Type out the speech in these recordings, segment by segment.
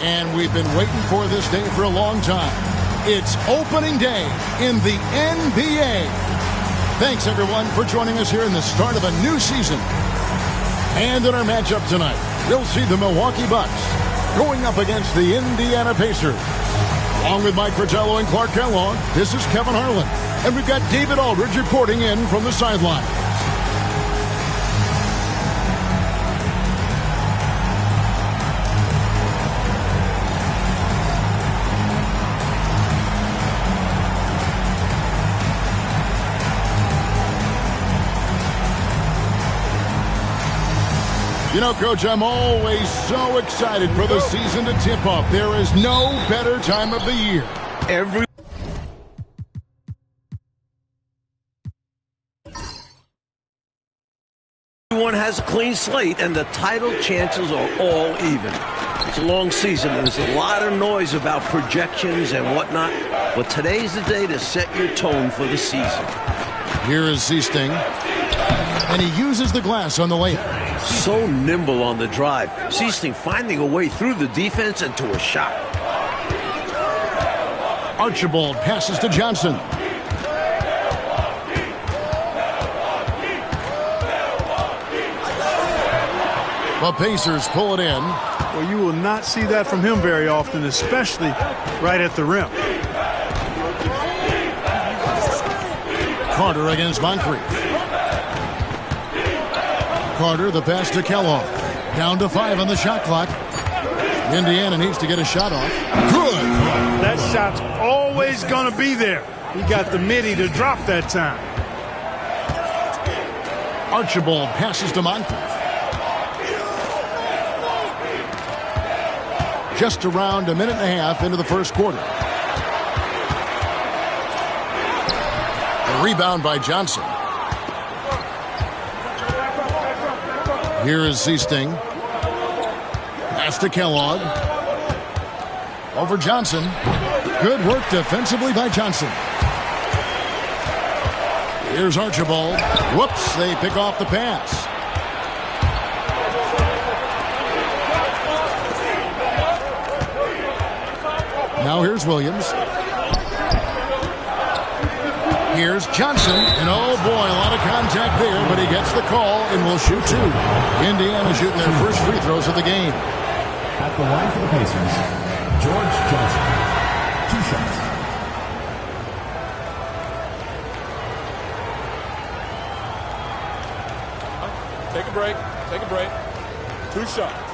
And we've been waiting for this day for a long time. It's opening day in the NBA. Thanks, everyone, for joining us here in the start of a new season. And in our matchup tonight, we'll see the Milwaukee Bucks going up against the Indiana Pacers. Along with Mike Fratello and Clark Kellogg, this is Kevin Harlan. And we've got David Aldridge reporting in from the sideline. You know, Coach, I'm always so excited for the season to tip off. There is no better time of the year. Everyone has a clean slate, and the title chances are all even. It's a long season, and there's a lot of noise about projections and whatnot, but today's the day to set your tone for the season. Here is Seasting, and he uses the glass on the layup. So nimble on the drive. Seasting finding a way through the defense and to a shot. Archibald passes to Johnson. The Pacers pull it in. Well, you will not see that from him very often, especially right at the rim. Carter against Moncrief. Carter, the pass to Kellogg. Down to 5 on the shot clock. Indiana needs to get a shot off. Good! That shot's always going to be there. He got the midi to drop that time. Archibald passes to Moncrief. Just around a minute and a half into the first quarter. A rebound by Johnson. Here is Seasting. Pass to Kellogg. Over Johnson. Good work defensively by Johnson. Here's Archibald. Whoops, they pick off the pass. Now here's Williams. Here's Johnson, and oh boy, a lot of contact there, but he gets the call and will shoot 2. Indiana shooting their first free throws of the game. At the line for the Pacers, George Johnson. 2 shots. Take a break. Take a break. 2 shots.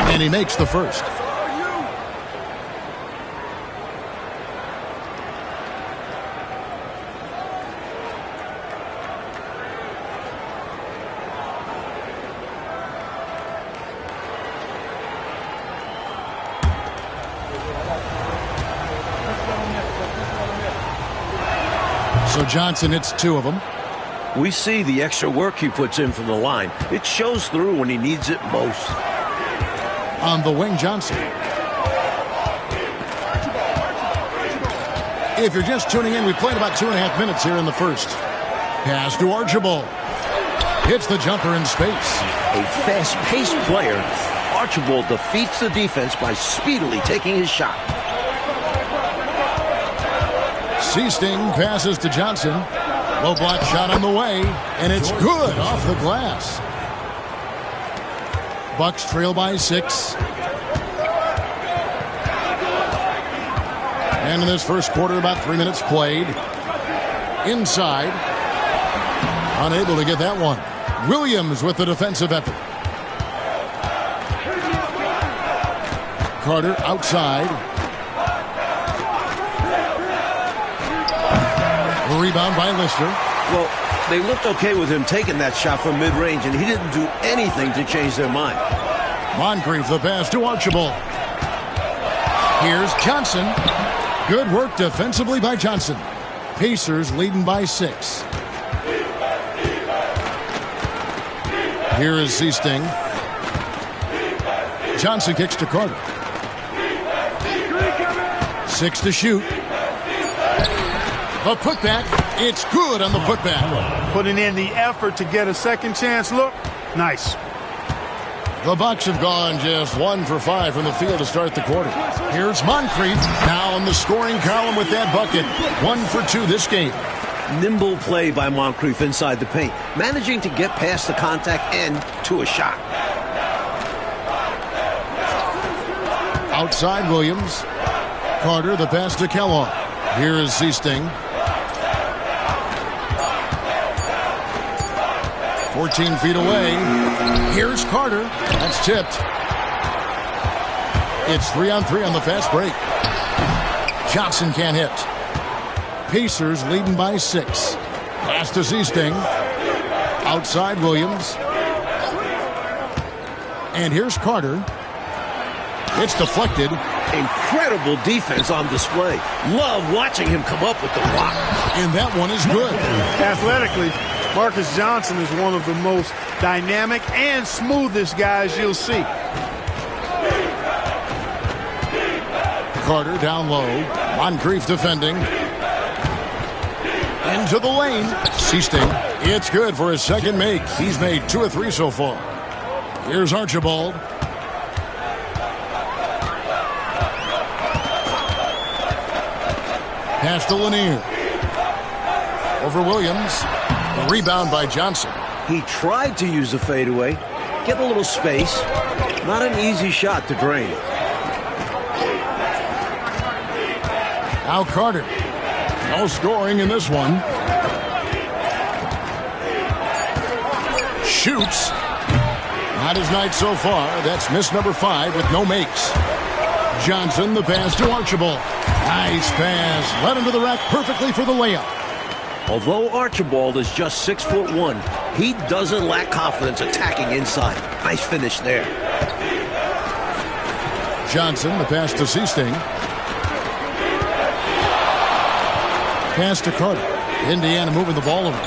And he makes the first. So Johnson hits 2 of them. We see the extra work he puts in from the line. It shows through when he needs it most. On the wing, Johnson. If you're just tuning in, we played about 2.5 minutes here in the first. Pass to Archibald. Hits the jumper in space. A fast-paced player, Archibald defeats the defense by speedily taking his shot. Seasting passes to Johnson. Low block shot on the way, and it's good off the glass. Bucks trail by 6. And in this first quarter, about 3 minutes played. Inside. Unable to get that one. Williams with the defensive effort. Carter outside. A rebound by Lister. Well, they looked okay with him taking that shot from mid-range, and he didn't do anything to change their mind. Moncrief, the pass to Archibald. Here's Johnson. Good work defensively by Johnson. Pacers leading by 6. Here is Seasting. Johnson kicks to Carter. 6 to shoot. The putback, it's good on the putback. Putting in the effort to get a second chance look. Nice. The Bucks have gone just 1 for 5 from the field to start the quarter. Here's Moncrief now in the scoring column with that bucket. 1 for 2 this game. Nimble play by Moncrief inside the paint, managing to get past the contact and to a shot. Outside Williams. Carter, the pass to Kellogg. Here is Seasting. 14 feet away. Here's Carter. That's tipped. It's 3-on-3 on the fast break. Johnson can't hit. Pacers leading by 6. Pass to Seasting. Outside Williams. And here's Carter. It's deflected. Incredible defense on display. Love watching him come up with the block. And that one is good. Athletically, Marcus Johnson is one of the most dynamic and smoothest guys you'll see. Carter down low. Moncrief defending. Into the lane. Seasting. It's good for his second make. He's made 2 of 3 so far. Here's Archibald. Pass to Lanier. Over Williams. The rebound by Johnson. He tried to use the fadeaway, get a little space. Not an easy shot to drain. Now Carter. No scoring in this one. Shoots. Not his night so far. That's miss number 5 with no makes. Johnson, the pass to Archibald. Nice pass. Led him to the rack perfectly for the layup. Although Archibald is just 6'1", he doesn't lack confidence attacking inside. Nice finish there. Johnson, the pass to Seasting. Pass to Carter. Indiana moving the ball around.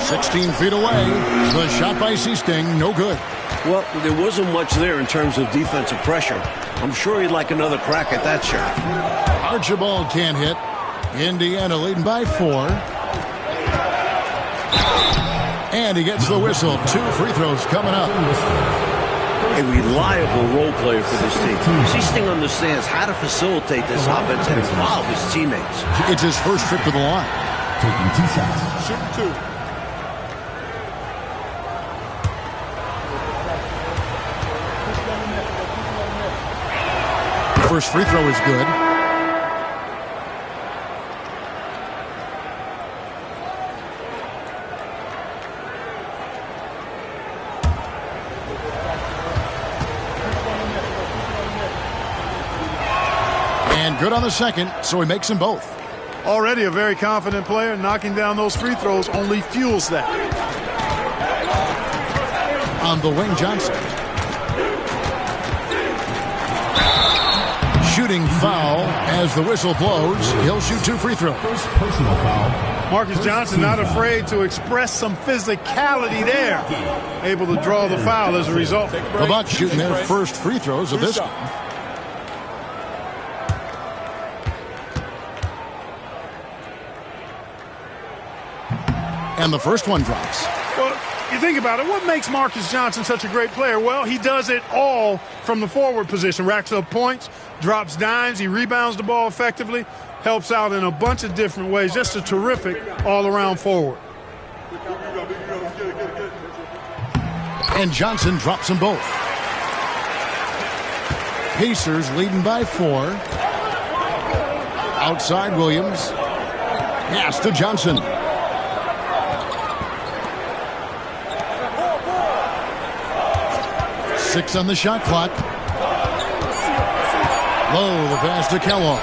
16 feet away. The shot by Seasting, no good. Well, there wasn't much there in terms of defensive pressure. I'm sure he'd like another crack at that shot. Archibald can't hit. Indiana leading by 4. And he gets the whistle. 2 free throws coming up. A reliable role player for this team. Seasting understands how to facilitate this offense and involve his teammates. It's his first trip to the line. Taking 2 shots. Shooting 2. First free throw is good. And good on the second, so he makes them both. Already a very confident player. Knocking down those free throws only fuels that. On the wing, Johnson. Shooting foul as the whistle blows. He'll shoot 2 free throws. First personal foul. Marcus Johnson not afraid to express some physicality there. Able to draw the foul as a result. The Bucks shooting their first free throws of this game. And the first one drops. Well, you think about it, what makes Marcus Johnson such a great player? Well, he does it all from the forward position. Racks up points, drops dimes, he rebounds the ball effectively, helps out in a bunch of different ways. Just a terrific all-around forward. And Johnson drops them both. Pacers leading by 4. Outside Williams. Pass to Johnson. Six on the shot clock. Low, the pass to Kellogg.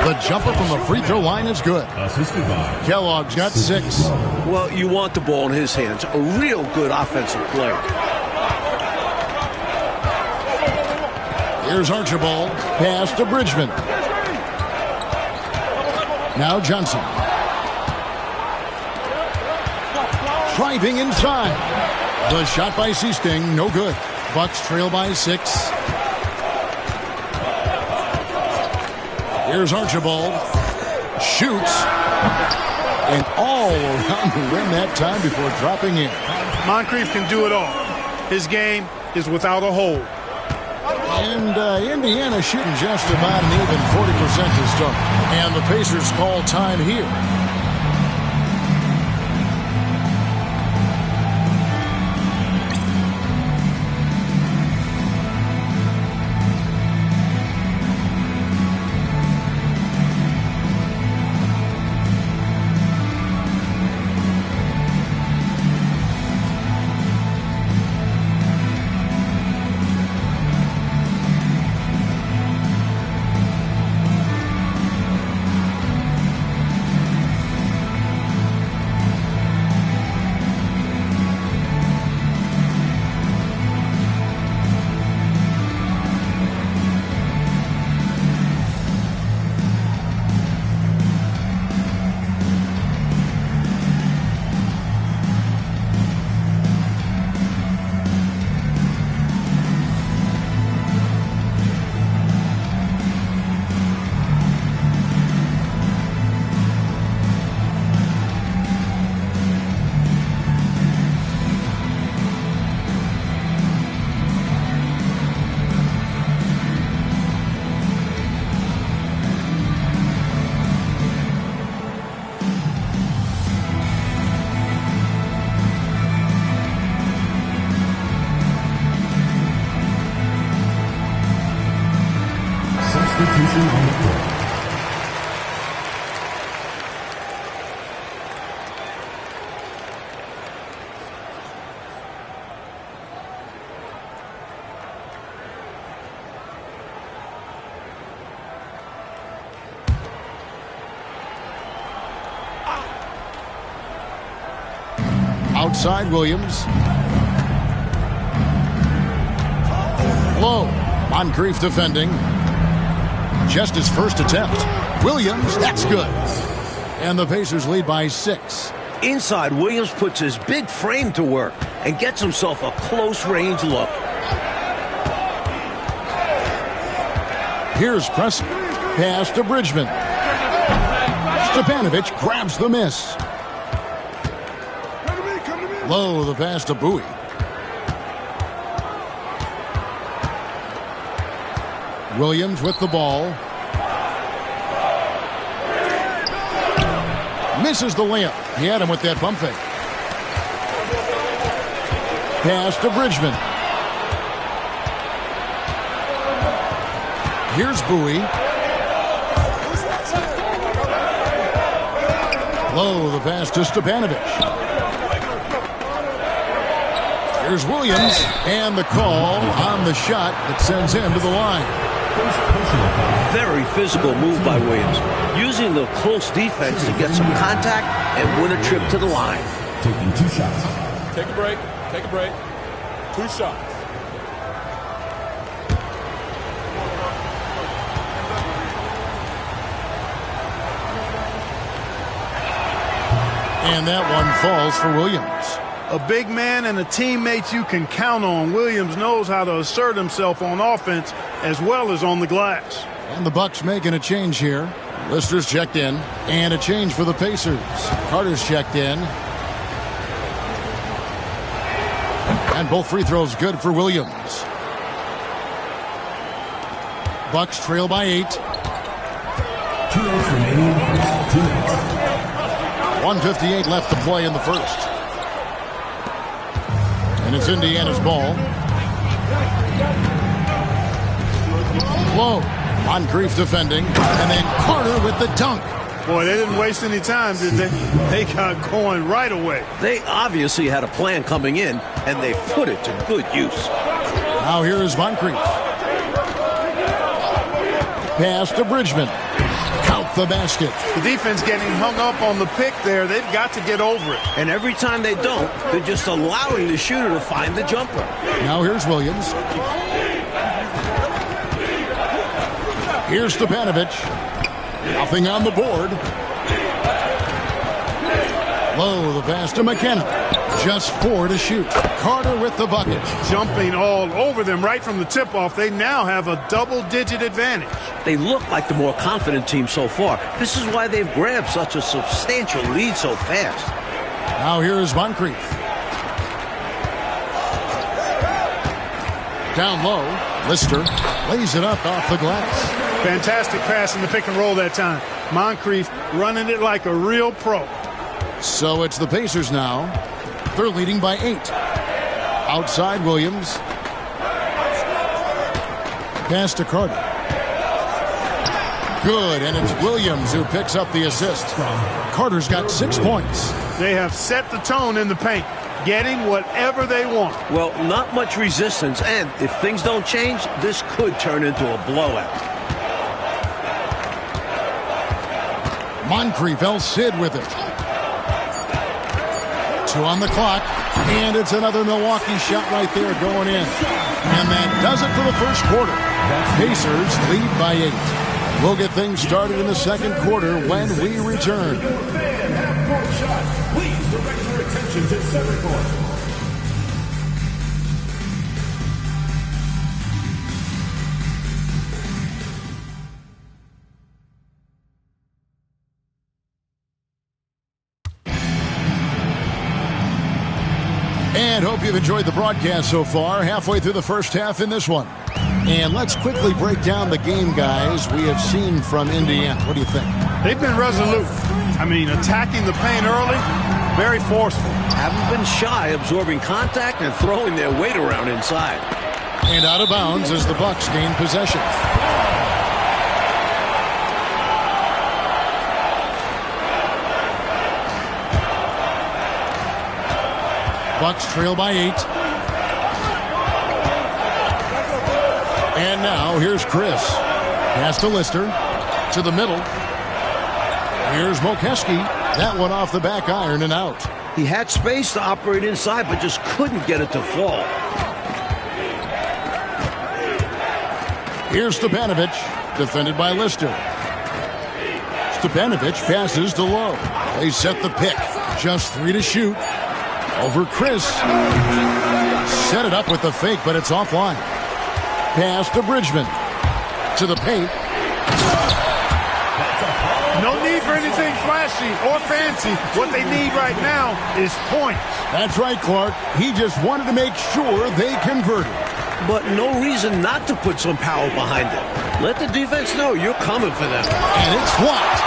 The jumper from the free throw line is good. Assisted by Kellogg's got 6. Well, you want the ball in his hands. A real good offensive player. Here's Archibald. Pass to Bridgman. Now Johnson. Driving inside. The shot by Seasting, no good. Bucks trail by 6. Here's Archibald. Shoots. And all around the rim that time before dropping in. Moncrief can do it all. His game is without a hole. And Indiana shooting just about an even 40% to start. And the Pacers call time here. Substitution on the court. Outside Williams. Low. Moncrief defending. Just his first attempt. Williams, that's good. And the Pacers lead by 6. Inside, Williams puts his big frame to work and gets himself a close-range look. Here's Preston. Pass to Bridgman. Stepanovic grabs the miss. Low, the pass to Bowie. Williams with the ball. Misses the layup. He had him with that pump fake. Pass to Bridgman. Here's Bowie. Low, the pass to Stepanovic. Here's Williams, and the call on the shot that sends him to the line. Very physical move by Williams, using the close defense to get some contact and win a trip to the line. Taking 2 shots. Take a break. Take a break. 2 shots. And that one falls for Williams. A big man and a teammate you can count on. Williams knows how to assert himself on offense as well as on the glass. And the Bucks making a change here. Lister's checked in. And a change for the Pacers. Carter's checked in. And both free throws good for Williams. Bucks trail by 8. 2 minutes remaining in the first. 2 minutes. 1:58 left to play in the first. And it's Indiana's ball. Low. Moncrief defending. And then Carter with the dunk. Boy, they didn't waste any time, did they? They got going right away. They obviously had a plan coming in, and they put it to good use. Now here is Moncrief. Pass to Bridgman. Count the basket. The defense getting hung up on the pick there. They've got to get over it. And every time they don't, they're just allowing the shooter to find the jumper. Now here's Williams. Here's Stepanovic. Nothing on the board. Low, the pass to McKenna. Just 4 to shoot. Carter with the bucket. Jumping all over them right from the tip-off. They now have a double-digit advantage. They look like the more confident team so far. This is why they've grabbed such a substantial lead so fast. Now here's Moncrief. Down low, Lister lays it up off the glass. Fantastic pass in the pick and roll that time. Moncrief running it like a real pro. So it's the Pacers now. They're leading by 8. Outside Williams. Pass to Carter. Good, and it's Williams who picks up the assist. Carter's got 6 points. They have set the tone in the paint, getting whatever they want. Well, not much resistance, and if things don't change, this could turn into a blowout. Moncrief, El Cid with it. 2 on the clock, and it's another Milwaukee shot right there going in. And that does it for the first quarter. Pacers lead by 8. We'll get things started in the second quarter when we return. Fourth shot. Please direct your attention to center court. And hope you've enjoyed the broadcast so far. Halfway through the first half in this one. And let's quickly break down the game, guys, we have seen from Indiana. What do you think? They've been resolute. I mean, attacking the paint early, very forceful. Haven't been shy, absorbing contact and throwing their weight around inside. And out of bounds as the Bucks gain possession. Bucks trail by 8. And now here's Chris. Pass to Lister. To the middle. Here's Mokeski. That one off the back iron and out. He had space to operate inside, but just couldn't get it to fall. Here's Stepanovic. Defended by Lister. Stepanovic passes to Lowe. They set the pick. Just 3 to shoot. Over Chris. Set it up with the fake, but it's offline. Pass to Bridgman. To the paint. No need for anything flashy or fancy. What they need right now is points. That's right, Clark. He just wanted to make sure they converted. But no reason not to put some power behind it. Let the defense know you're coming for them. And it's blocked.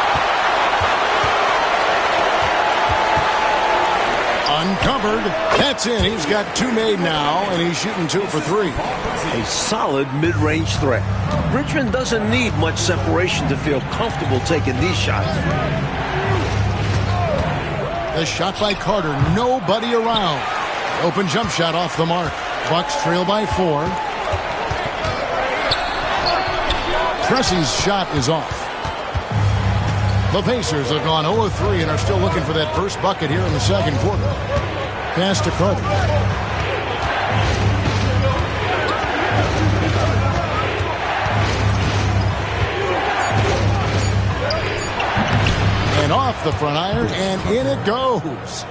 Uncovered. That's in. He's got 2 made now, and he's shooting 2 for 3. A solid mid-range threat. Bridgman doesn't need much separation to feel comfortable taking these shots. The shot by Carter. Nobody around. Open jump shot off the mark. Bucks trail by 4. Pressey's shot is off. The Pacers have gone 0-3 and are still looking for that first bucket here in the second quarter. Pass to Carter. And off the front iron, and in it goes.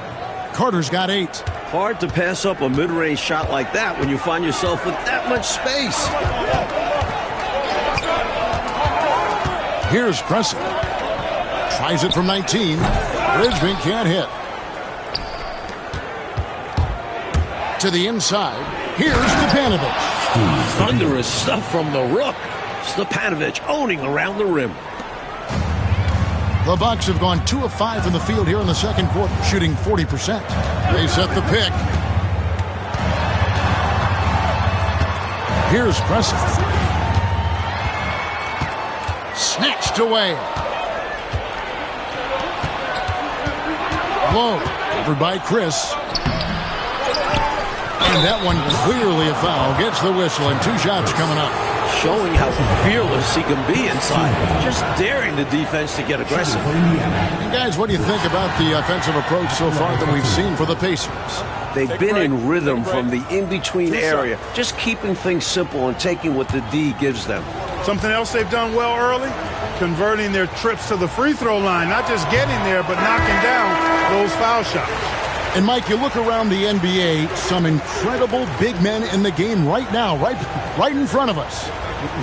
Carter's got 8. Hard to pass up a mid-range shot like that when you find yourself with that much space. Here's Pressey. Tries it from 19. Bridgman can't hit. To the inside. Here's Stepanovic. Thunderous stuff from the Rook. Stepanovic owning around the rim. The Bucks have gone 2 of 5 from the field here in the second quarter, shooting 40%. They set the pick. Here's Pressey. Snatched away. Low, over by Chris. And that one clearly a foul. Gets the whistle, and 2 shots coming up. Showing how fearless he can be inside. Just daring the defense to get aggressive. And guys, what do you think about the offensive approach so far that we've seen for the Pacers? They've been in rhythm from the in-between area. Just keeping things simple and taking what the D gives them. Something else they've done well early? Converting their trips to the free throw line. Not just getting there, but knocking down those foul shots. And, Mike, you look around the NBA, some incredible big men in the game right now, right in front of us.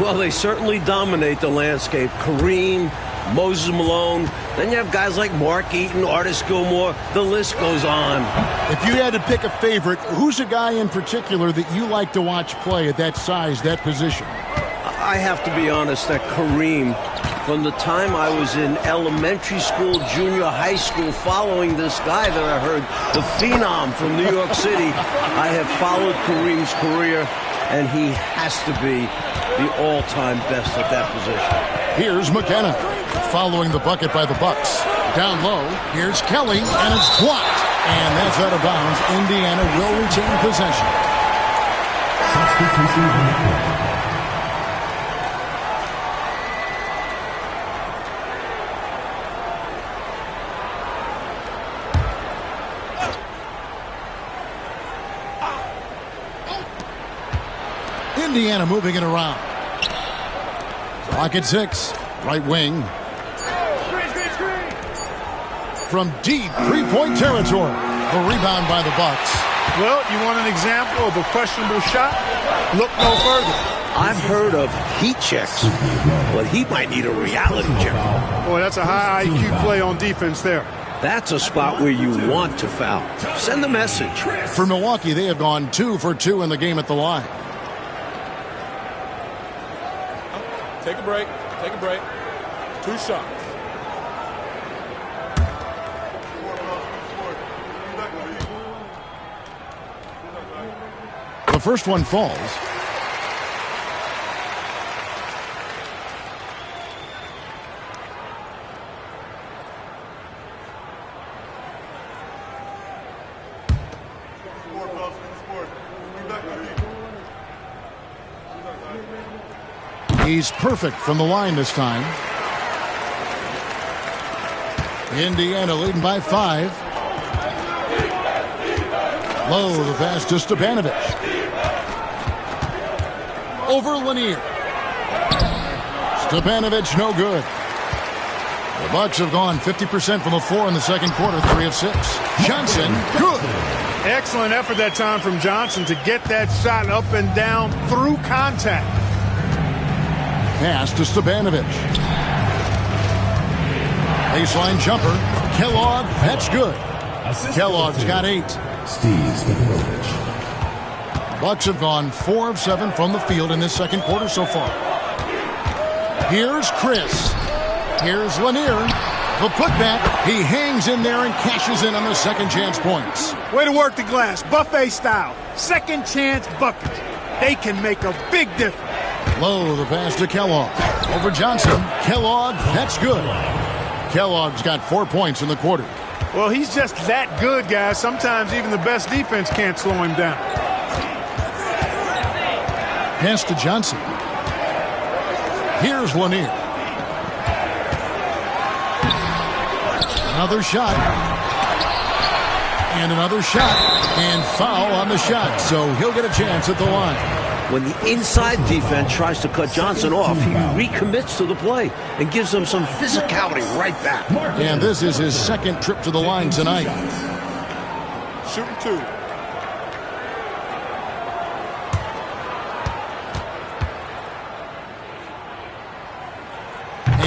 Well, they certainly dominate the landscape. Kareem, Moses Malone. Then you have guys like Mark Eaton, Artis Gilmore. The list goes on. If you had to pick a favorite, who's a guy in particular that you like to watch play at that size, that position? I have to be honest that Kareem, from the time I was in elementary school, junior high school, following this guy that I heard, the Phenom from New York City, I have followed Kareem's career, and he has to be the all-time best at that position. Here's McKenna following the bucket by the Bucks. Down low, here's Kelly, and it's blocked. And that's out of bounds. Indiana will retain possession. Indiana moving it around. Clock at 6. Right wing. From deep three-point territory. The rebound by the Bucks. Well, you want an example of a questionable shot? Look no further. I've heard of heat checks, but he might need a reality check. Boy, that's a high IQ play on defense there. That's a spot where you want to foul. Send the message. For Milwaukee, they have gone 2 for 2 in the game at the line. Take a break. Take a break. 2 shots. The first one falls. He's perfect from the line this time. Indiana leading by 5. Low, the pass to Stepanovic. Over Lanier. Stepanovic, no good. The Bucks have gone 50% from the floor in the second quarter, 3 of 6. Johnson, good. Excellent effort that time from Johnson to get that shot up and down through contact. Pass to Stepanovic. Baseline jumper. Kellogg, that's good. Kellogg's got 8. Steve Stepanovic. Bucks have gone 4 of 7 from the field in this second quarter so far. Here's Chris. Here's Lanier. The putback. He hangs in there and cashes in on the second chance points. Way to work the glass. Buffet style. Second chance buckets. They can make a big difference. Low, the pass to Kellogg. Over Johnson. Kellogg, that's good. Kellogg's got 4 points in the quarter. Well, he's just that good, guys. Sometimes even the best defense can't slow him down. Pass to Johnson. Here's Lanier. Another shot. And another shot. And foul on the shot. So he'll get a chance at the line. When the inside defense tries to cut Johnson off, he recommits to the play and gives them some physicality right back. And this is his second trip to the line tonight. Shooting 2.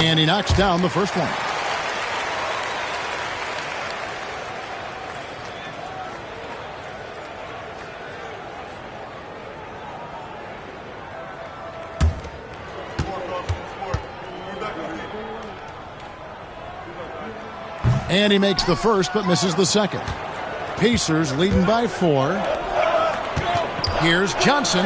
And he knocks down the first one. And he makes the first but misses the second. Pacers leading by 4. Here's Johnson.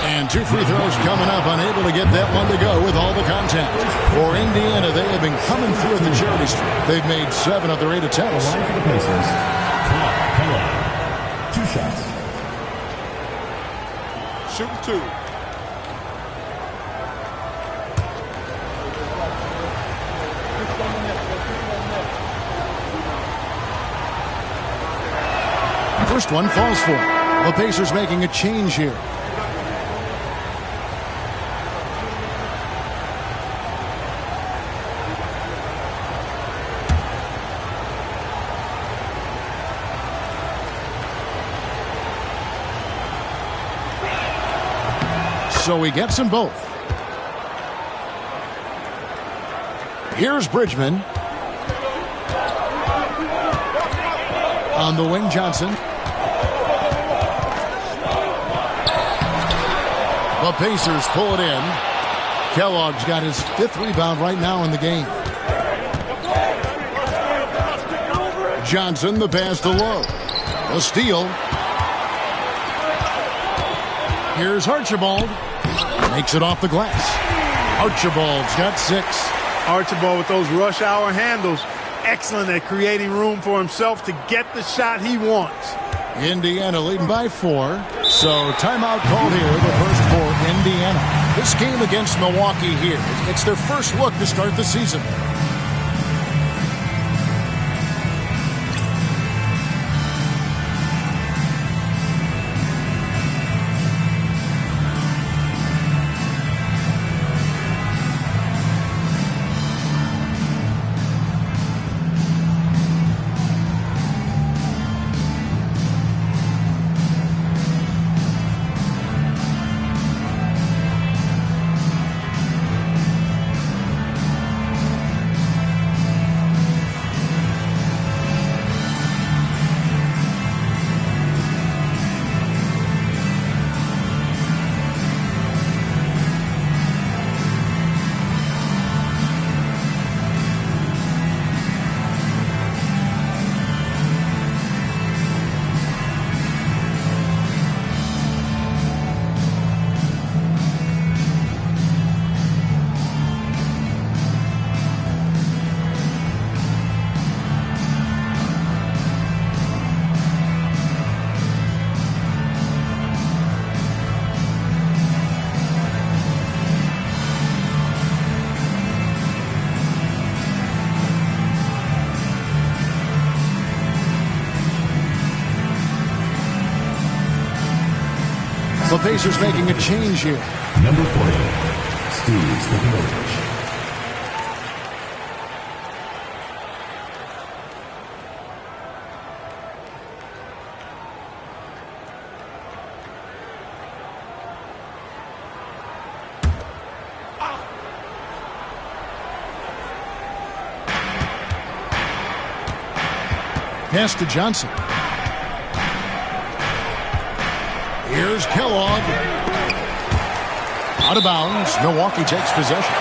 And 2 free throws coming up, unable to get that one to go with all the contact. For Indiana, they have been coming through at the charity stripe. They've made 7 of their 8 attempts. For the Pacers, Kellogg. 2 shots. Shooting 2. First one falls for him. The Pacers making a change here. So he gets them both. Here's Bridgman. On the wing, Johnson. The Pacers pull it in. Kellogg's got his 5th rebound right now in the game. Johnson, the pass to Lowe. A steal. Here's Archibald. Makes it off the glass. Archibald's got 6. Archibald with those rush hour handles. Excellent at creating room for himself to get the shot he wants. Indiana leading by 4. So timeout called here, the first for Indiana. This game against Milwaukee here, it's their first look to start the season. The Pacers making a change here. Number 40, Steve Stepanovic. Pass to Johnson. Here's Kellogg. Out of bounds. Milwaukee takes possession.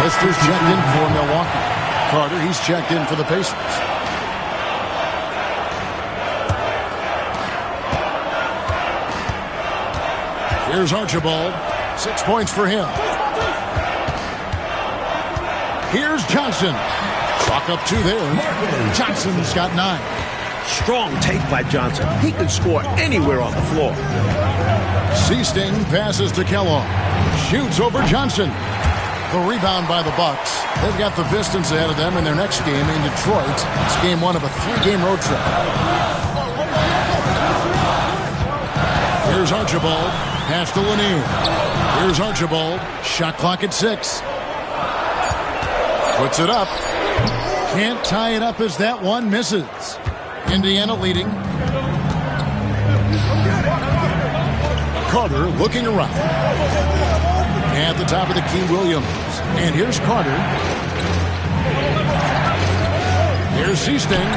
Sisters checked in for Milwaukee. Carter, he's checked in for the Pacers. Here's Archibald. 6 points for him. Here's Johnson. Clock up 2 there. Johnson's got 9. Strong take by Johnson. He can score anywhere on the floor. Seasting passes to Kellogg. Shoots over Johnson. The rebound by the Bucks. They've got the Pistons ahead of them in their next game in Detroit. It's game 1 of a 3-game road trip. Here's Archibald. Pass to Lanier. Here's Archibald. Shot clock at 6. Puts it up. Can't tie it up as that one misses. Indiana leading. Carter looking around. At the top of the key, Williams. And here's Carter. Here's Seasting.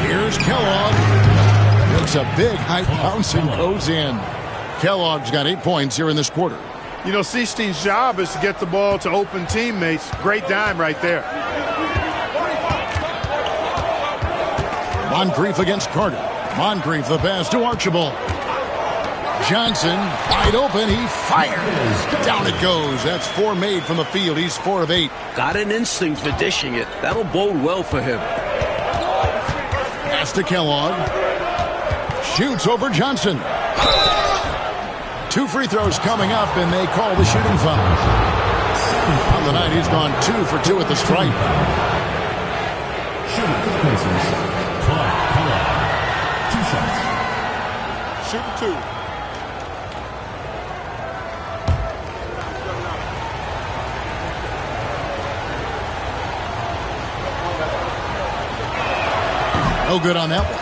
Here's Kellogg. Makes a big high bounce and goes in. Kellogg's got 8 points here in this quarter. You know, Seasting's job is to get the ball to open teammates. Great dime right there. Moncrief against Carter. Moncrief the pass to Archibald. Johnson wide open. He fires. Down it goes. That's 4 made from the field. He's 4 of 8. Got an instinct for dishing it. That'll bode well for him. Pass to Kellogg. Shoots over Johnson. 2 free throws coming up, and they call the shooting foul. On the night, he's gone 2 for 2 at the stripe. Shooting for the Pacers, Clyde Kellogg. 2 shots. Shooting 2. No good on that one.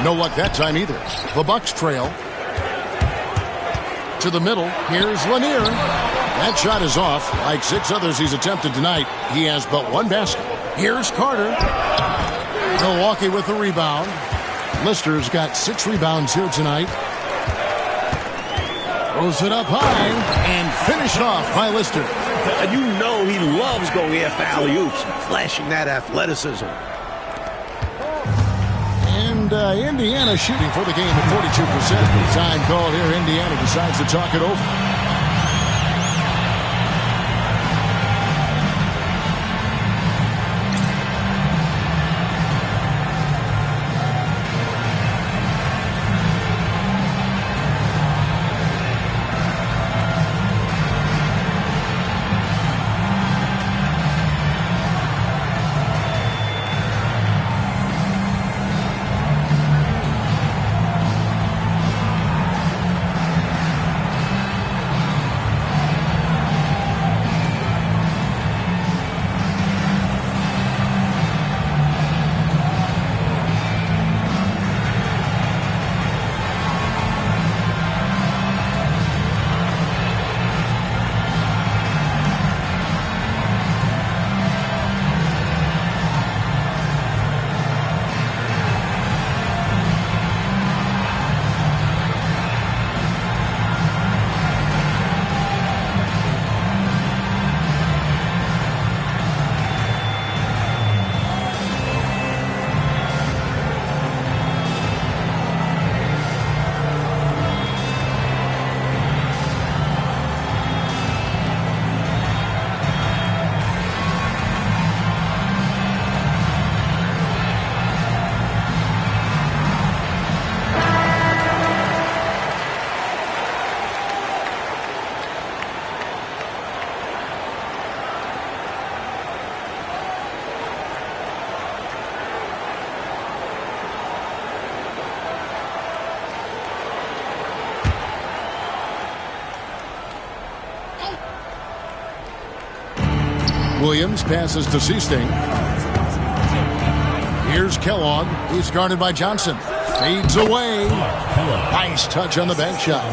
No luck that time either. The Bucks trail. To the middle. Here's Lanier. That shot is off. Like 6 others he's attempted tonight, he has but 1 basket. Here's Carter. Milwaukee with the rebound. Lister's got 6 rebounds here tonight. Throws it up high and finished off by Lister. And you know he loves going after alley-oops, flashing that athleticism. And Indiana shooting for the game at 42%. Time called here. Indiana decides to talk it over. Williams passes to Seasting. Here's Kellogg. He's guarded by Johnson. Fades away. Nice touch on the bank shot.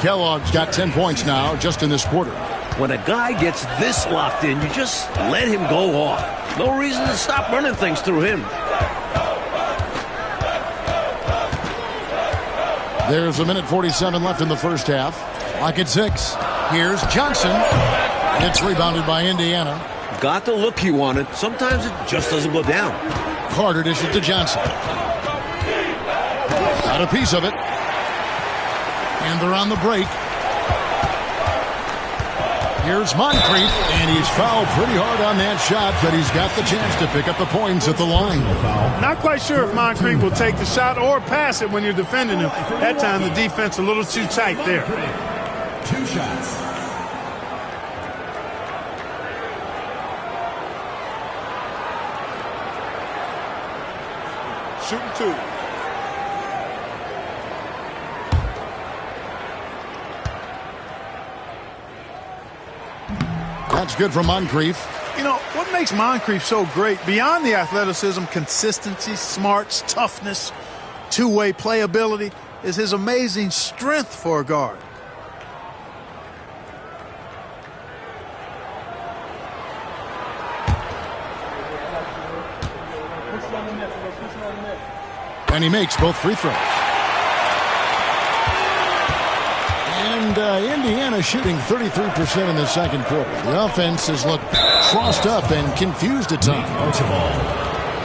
Kellogg's got 10 points now just in this quarter. When a guy gets this locked in, you just let him go off. No reason to stop running things through him. There's 1:47 left in the first half. Lock at 6. Here's Johnson. It's rebounded by Indiana. Got the look he wanted. Sometimes it just doesn't go down. Carter dishes to Johnson. Got a piece of it. And they're on the break. Here's Moncrief, and he's fouled pretty hard on that shot, but he's got the chance to pick up the points at the line. Not quite sure if Moncrief will take the shot or pass it when you're defending him. That time the defense a little too tight there. 2 shots. Shooting 2. That's good for Moncrief. You know, what makes Moncrief so great, beyond the athleticism, consistency, smarts, toughness, two-way playability, is his amazing strength for a guard. And he makes both free throws. And Indiana shooting 33% in the second quarter. The offense has looked crossed up and confused at times.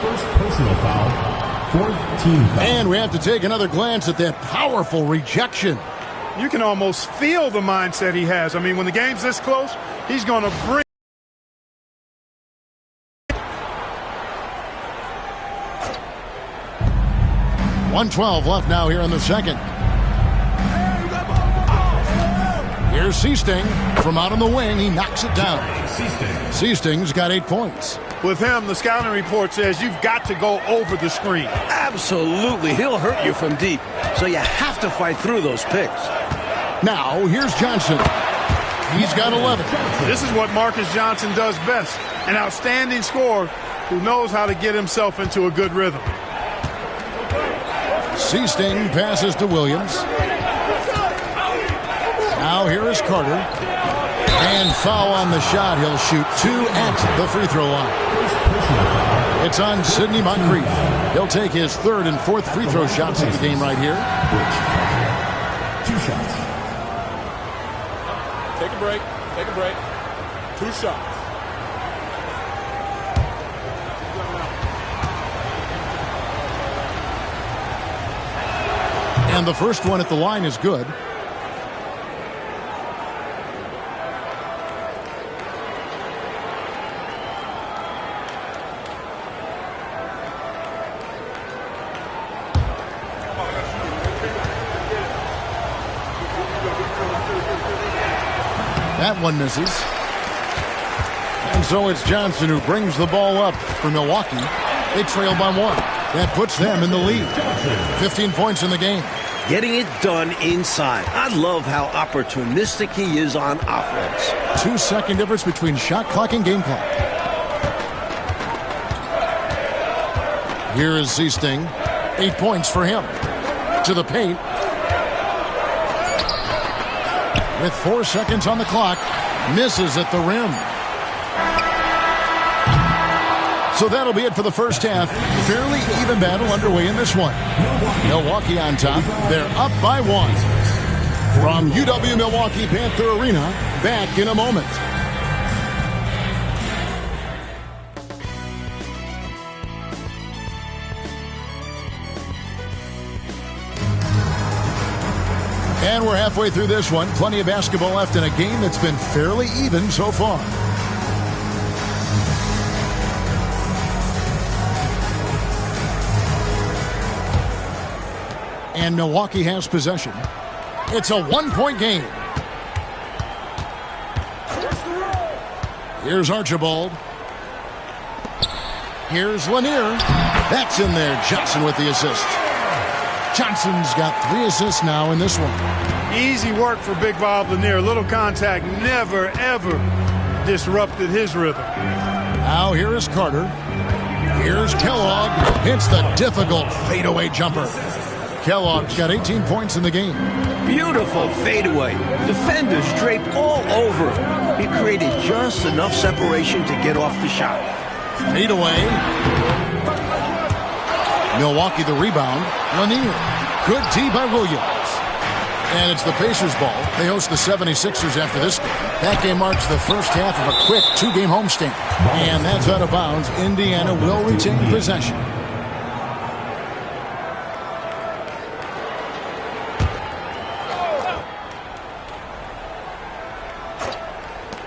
First personal foul. 4th team foul. And we have to take another glance at that powerful rejection. You can almost feel the mindset he has. I mean, when the game's this close, he's going to bring. .112 left now here in the second. Here's Seasting from out on the wing. He knocks it down. Seasting's got 8 points. With him, the scouting report says you've got to go over the screen. Absolutely. He'll hurt you from deep, so you have to fight through those picks. Now, here's Johnson. He's got 11. This is what Marcus Johnson does best. An outstanding scorer who knows how to get himself into a good rhythm. Seasting passes to Williams. Now here is Carter. And foul on the shot. He'll shoot 2 at the free throw line. It's on Sidney Moncrief. He'll take his 3rd and 4th free throw shots of the game right here. 2 shots. Take a break. Take a break. 2 shots. And the first one at the line is good. That one misses. And so it's Johnson who brings the ball up for Milwaukee. They trail by 1. That puts them in the lead. 15 points in the game. Getting it done inside. I love how opportunistic he is on offense. 2-second difference between shot clock and game clock. Here is Seasting. 8 points for him. To the paint. With 4 seconds on the clock. Misses at the rim. So that'll be it for the first half. Fairly even battle underway in this one. Milwaukee on top. They're up by 1. From UW-Milwaukee Panther Arena, back in a moment. And we're halfway through this one. Plenty of basketball left in a game that's been fairly even so far. And Milwaukee has possession. It's a 1-point game. Here's Archibald. Here's Lanier. That's in there. Johnson with the assist. Johnson's got 3 assists now in this one. Easy work for Big Bob Lanier. Little contact never, ever disrupted his rhythm. Now here is Carter. Here's Kellogg. Hits the difficult fadeaway jumper. Kellogg's got 18 points in the game. Beautiful fadeaway. Defenders draped all over him. He created just enough separation to get off the shot. Fadeaway. Milwaukee the rebound. Lanier. Good D by Williams. And it's the Pacers ball. They host the 76ers after this game. That game marks the first half of a quick 2-game homestand. And that's out of bounds. Indiana will retain possession.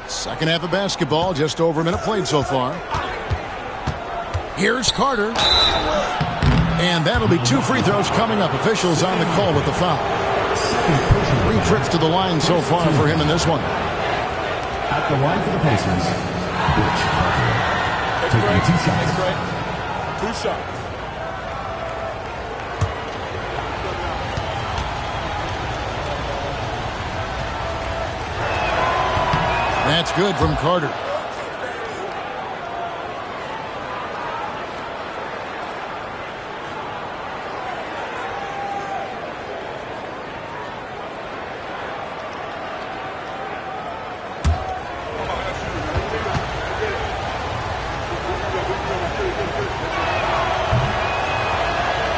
Second half of basketball, just over a minute played so far. Here's Carter. And that'll be 2 free throws coming up. Officials on the call with the foul. 3 trips to the line so far for him in this one. At the line for the Pacers, Rich Carter. Taking 2 shots. 2 shots. That's good from Carter.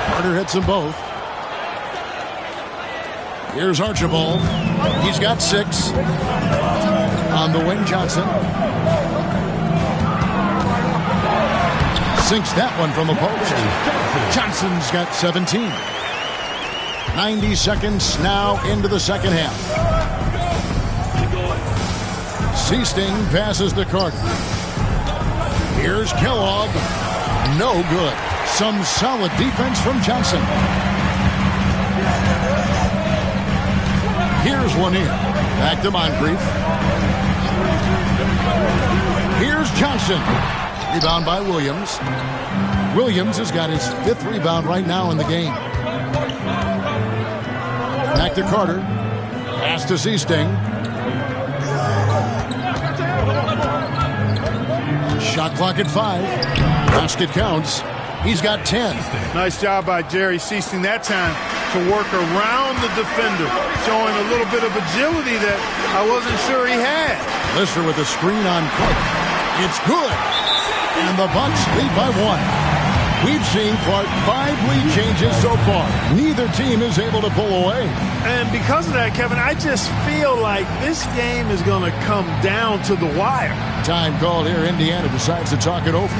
Carter hits them both. Here's Archibald. He's got 6. On the wing, Johnson. Sinks that one from the post. Johnson's got 17. 90 seconds now into the second half. Seasting passes to Carter. Here's Kellogg. No good. Some solid defense from Johnson. Here's Lanier. Back to Moncrief. Here's Johnson. Rebound by Williams. Williams has got his 5th rebound right now in the game. Back to Carter. Pass to Seasting. Shot clock at 5. Basket counts. He's got 10. Nice job by Jerry Sichting that time to work around the defender, showing a little bit of agility that I wasn't sure he had. Lister with a screen on Clark. It's good. And the Bucks lead by 1. We've seen Clark 5 lead changes so far. Neither team is able to pull away. And because of that, Kevin, I just feel like this game is going to come down to the wire. Time called here. Indiana decides to talk it over.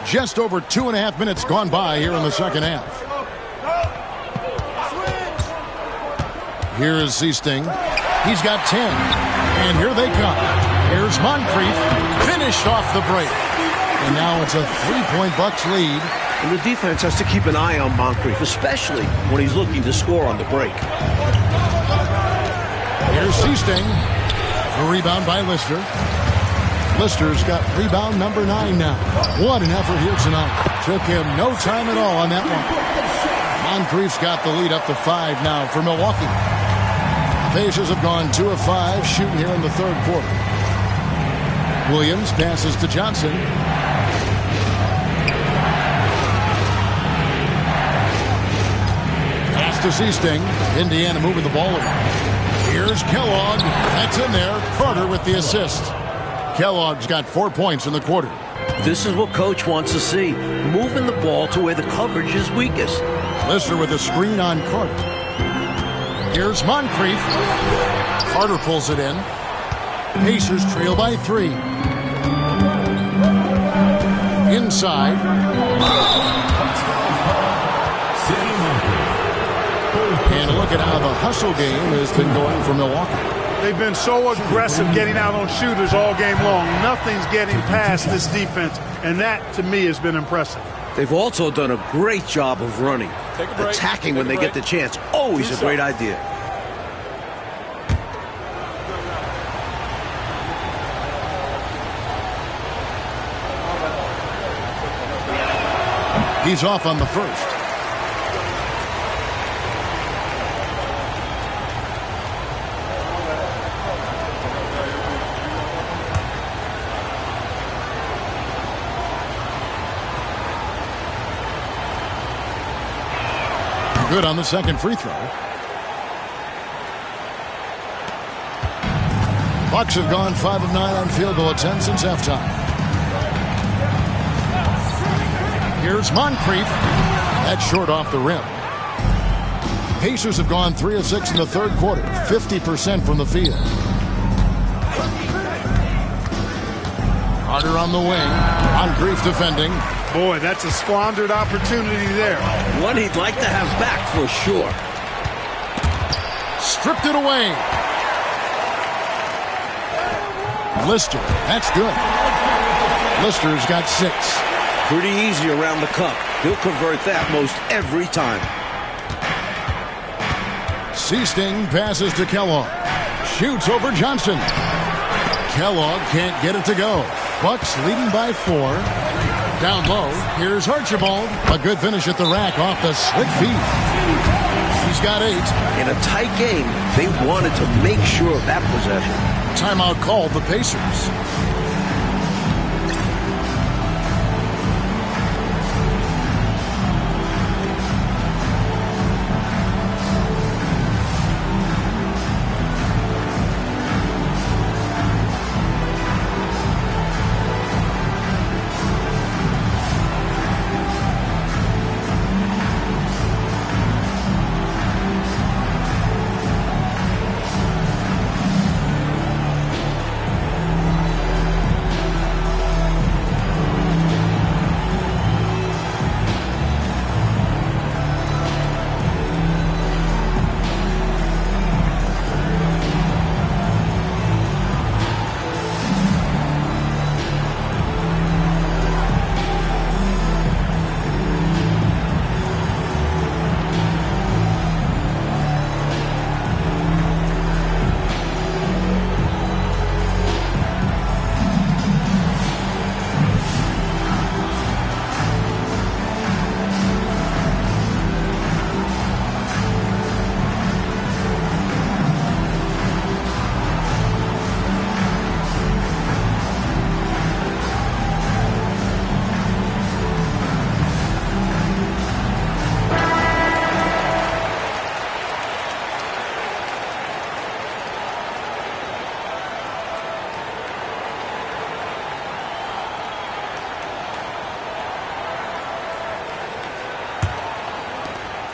Just over 2.5 minutes gone by here in the second half. Here is Sichting. He's got 10. And here they come. Here's Moncrief. Finished off the break. And now it's a 3-point Bucks lead. And the defense has to keep an eye on Moncrief, especially when he's looking to score on the break. Here's Sichting. A rebound by Lister. Lister's got rebound number 9 now. What an effort here tonight. Took him no time at all on that one. Moncrief's got the lead up to 5 now for Milwaukee. The Pacers have gone 2 of 5 shooting here in the third quarter. Williams passes to Johnson. Pass to Sichting. Indiana moving the ball around. Here's Kellogg. That's in there. Carter with the assist. Kellogg's got 4 points in the quarter. This is what Coach wants to see. Moving the ball to where the coverage is weakest. Lister with a screen on Carter. Here's Moncrief. Carter pulls it in. Pacers trail by 3. Inside. And look at how the hustle game has been going for Milwaukee. They've been so aggressive getting out on shooters all game long. Nothing's getting past this defense, and that, to me, has been impressive. They've also done a great job of running. Take a break. Attacking when they get the chance. Always a great idea. He's off on the first. Good on the second free throw. Bucks have gone 5 of 9 on field goal attempts since halftime. Here's Moncrief. That's short off the rim. Pacers have gone 3 of 6 in the third quarter, 50% from the field. Carter on the wing. Moncrief defending. Boy, that's a squandered opportunity there. One he'd like to have back for sure. Stripped it away. Lister, that's good. Lister's got 6. Pretty easy around the cup. He'll convert that most every time. Sichting passes to Kellogg. Shoots over Johnson. Kellogg can't get it to go. Bucks leading by 4. Down low, here's Archibald. A good finish at the rack off the slick feet. He's got 8. In a tight game, they wanted to make sure of that possession. Timeout called the Pacers.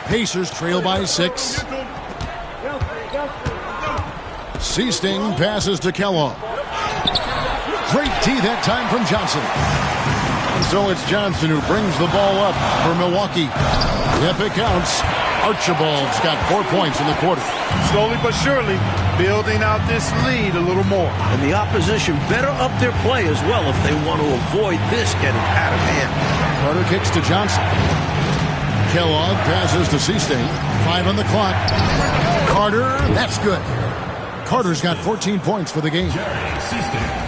Pacers trail by 6. Seasting passes to Kellogg. Great tee that time from Johnson. And so it's Johnson who brings the ball up for Milwaukee. If it counts, Archibald's got 4 points in the quarter. Slowly but surely building out this lead a little more. And the opposition better up their play as well if they want to avoid this getting out of hand. Carter kicks to Johnson. Kellogg passes to Seasting. 5 on the clock. Carter, that's good. Carter's got 14 points for the game.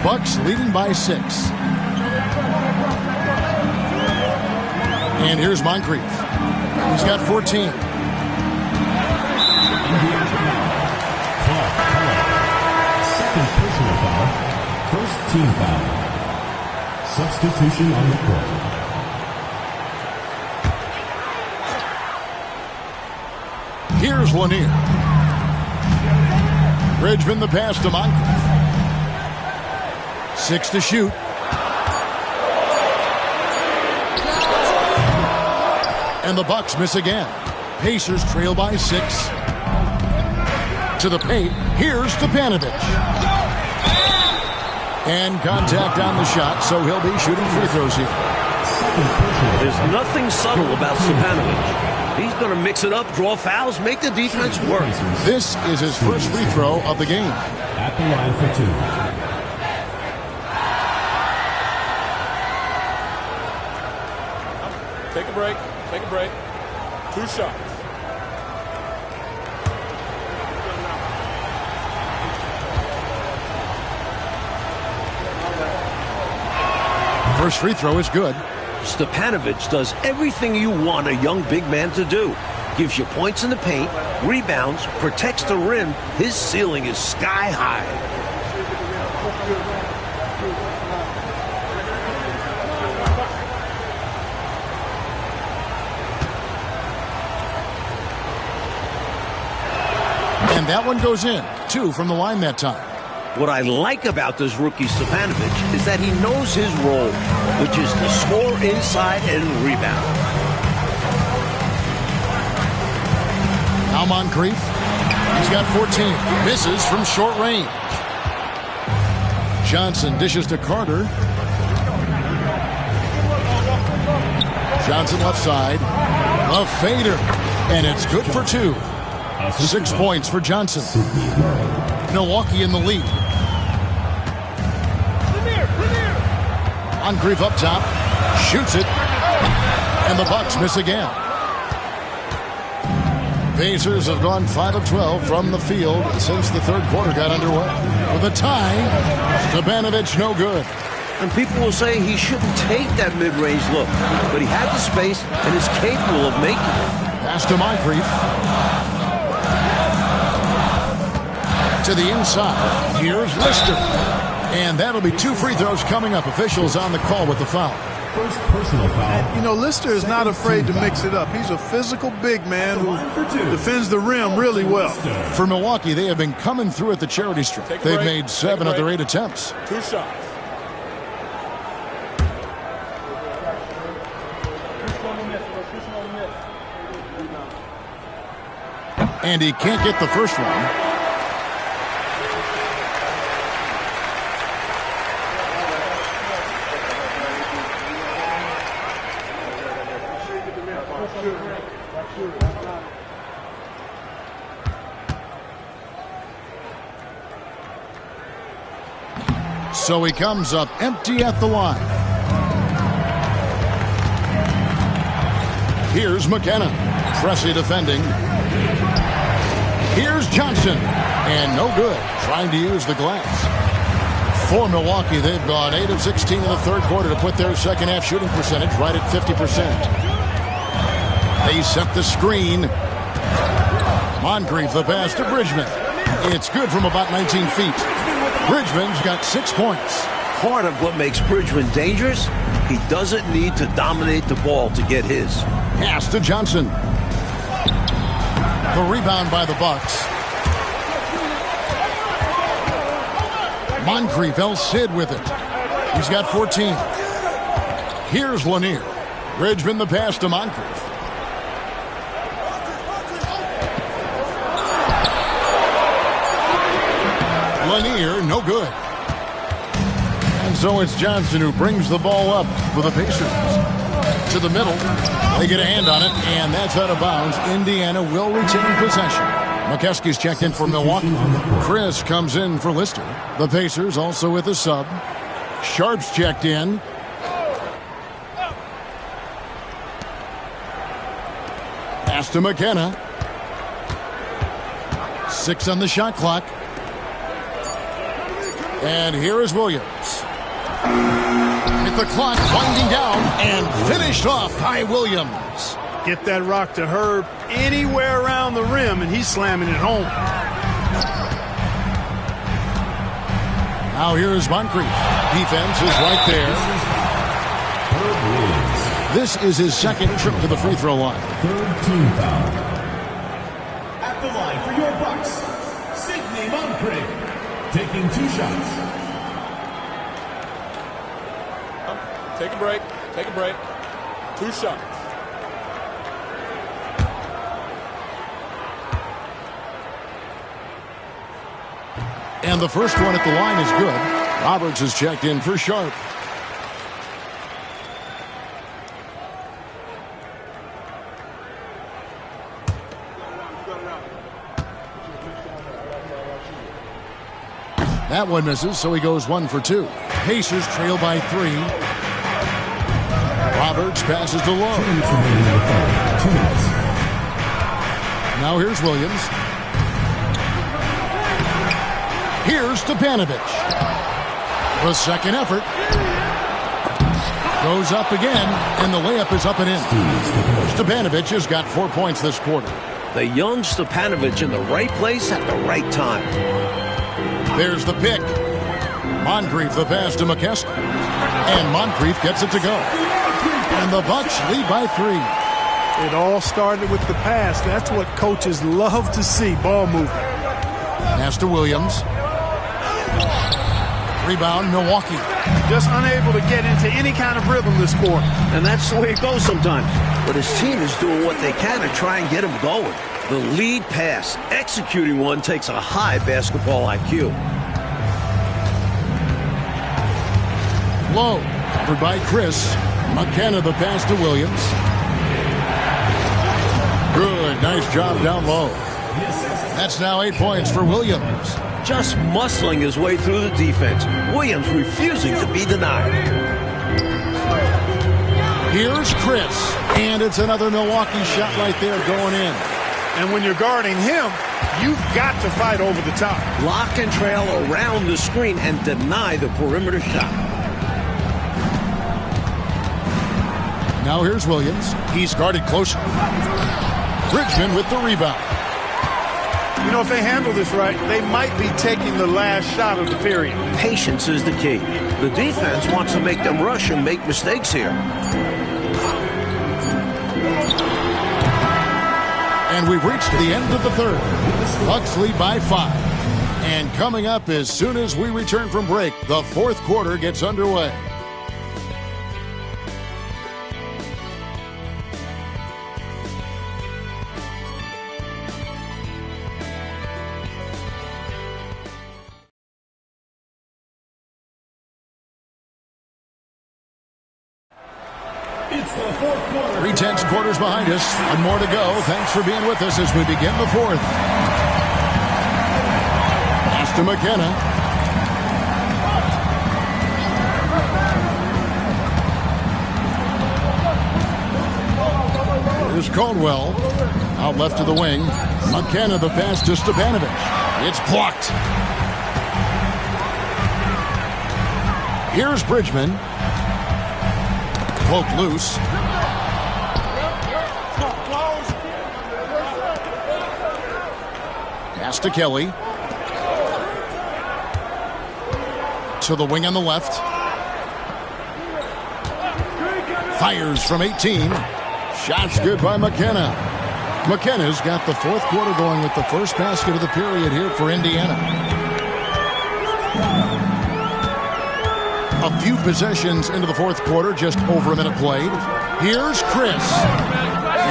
Bucks leading by 6. And here's Moncrief. He's got 14. Second personal foul. First team foul. Substitution on the court. Here's Lanier. Bridgman the pass to Moncrief. 6 to shoot. And the Bucks miss again. Pacers trail by 6. To the paint. Here's Stepanovic. And contact on the shot, so he'll be shooting free throws here. There's nothing subtle about Stepanovic. He's going to mix it up, draw fouls, make the defense work. This is his first free throw of the game. At the line for 2. Take a break. Take a break. 2 shots. First free throw is good. Stepanovic does everything you want a young big man to do. Gives you points in the paint, rebounds, protects the rim. His ceiling is sky high. And that one goes in. 2 from the line that time. What I like about this rookie Stepanovic is that he knows his role, which is to score inside and rebound. Now Moncrief. He's got 14. Misses from short range. Johnson dishes to Carter. Johnson left side. A fader. And it's good for 2. 6 points for Johnson. Milwaukee in the lead. Moncrief up top. Shoots it. And the Bucks miss again. Pacers have gone 5 of 12 from the field since the third quarter got underway. For the tie, Stepanovic no good. And people will say he shouldn't take that mid-range look, but he had the space and is capable of making it. Pass to Moncrief. To the inside. Here's Lister. And that'll be 2 free throws coming up. Officials on the call with the foul. First personal foul. You know, Lister is not afraid to mix it up. He's a physical big man who defends the rim really well. For Milwaukee, they have been coming through at the charity stripe. They've made 7 of their 8 attempts. 2 shots. And he can't get the first one. So he comes up empty at the line. Here's McKenna. Pressy defending. Here's Johnson. And no good. Trying to use the glass. For Milwaukee, they've gone 8 of 16 in the third quarter to put their second half shooting percentage right at 50%. They set the screen. Moncrief the pass to Bridgman. It's good from about 19 feet. Bridgman's got 6 points. Part of what makes Bridgman dangerous, he doesn't need to dominate the ball to get his. Pass to Johnson. The rebound by the Bucks. Moncrief, El Cid with it. He's got 14. Here's Lanier. Bridgman the pass to Moncrief. Lanier, no good. And so it's Johnson who brings the ball up for the Pacers. To the middle. They get a hand on it, and that's out of bounds. Indiana will retain possession. McKeskey's checked in for Milwaukee. Chris comes in for Lister. The Pacers also with a sub. Sharp's checked in. Pass to McKenna. 6 on the shot clock. And here is Williams. With the clock winding down and finished off by Williams. Get that rock to Herb anywhere around the rim, and he's slamming it home. Now here's Moncrief. Defense is right there. This is his second trip to the free throw line. Third team foul. At the line for your Bucks, Sidney Moncrief. Taking 2 shots. Take a break. Take a break. 2 shots. And the first one at the line is good. Roberts is checked in for Sharp. That one misses, so he goes 1 for 2. Pacers trail by 3. Roberts passes to Lowe. Now here's Williams. Here's Stepanovic. The second effort. Goes up again, and the layup is up and in. Stepanovic has got 4 points this quarter. The young Stepanovic in the right place at the right time. There's the pick. Moncrief the pass to McKeskey. And Moncrief gets it to go. And the Bucks lead by 3. It all started with the pass. That's what coaches love to see, ball movement. Pass to Williams. Rebound, Milwaukee. Just unable to get into any kind of rhythm this quarter. And that's the way it goes sometimes. But his team is doing what they can to try and get him going. The lead pass, executing one, takes a high basketball IQ. Low, covered by Chris. McKenna the pass to Williams. Good, nice job down low. That's now 8 points for Williams. Just muscling his way through the defense. Williams refusing to be denied. Here's Chris. And it's another Milwaukee shot right there going in. And when you're guarding him, you've got to fight over the top. Lock and trail around the screen and deny the perimeter shot. Now here's Williams. He's guarded closely. Bridgman with the rebound. You know, if they handle this right, they might be taking the last shot of the period. Patience is the key. The defense wants to make them rush and make mistakes here. And we've reached the end of the third. Bucks lead by 5. And coming up as soon as we return from break, the fourth quarter gets underway. It's the fourth quarter. 3 tense quarters behind us. One more to go. Thanks for being with us as we begin the fourth. Pass to McKenna. Here's Caldwell. Out left to the wing. McKenna the pass to Stepanovic. It's blocked. Here's Bridgman. Poke loose. Pass to Kelly. To the wing on the left. Fires from 18. Shots good by McKenna. McKenna's got the fourth quarter going with the first basket of the period here for Indiana. A few possessions into the fourth quarter, just over a minute played. Here's Chris.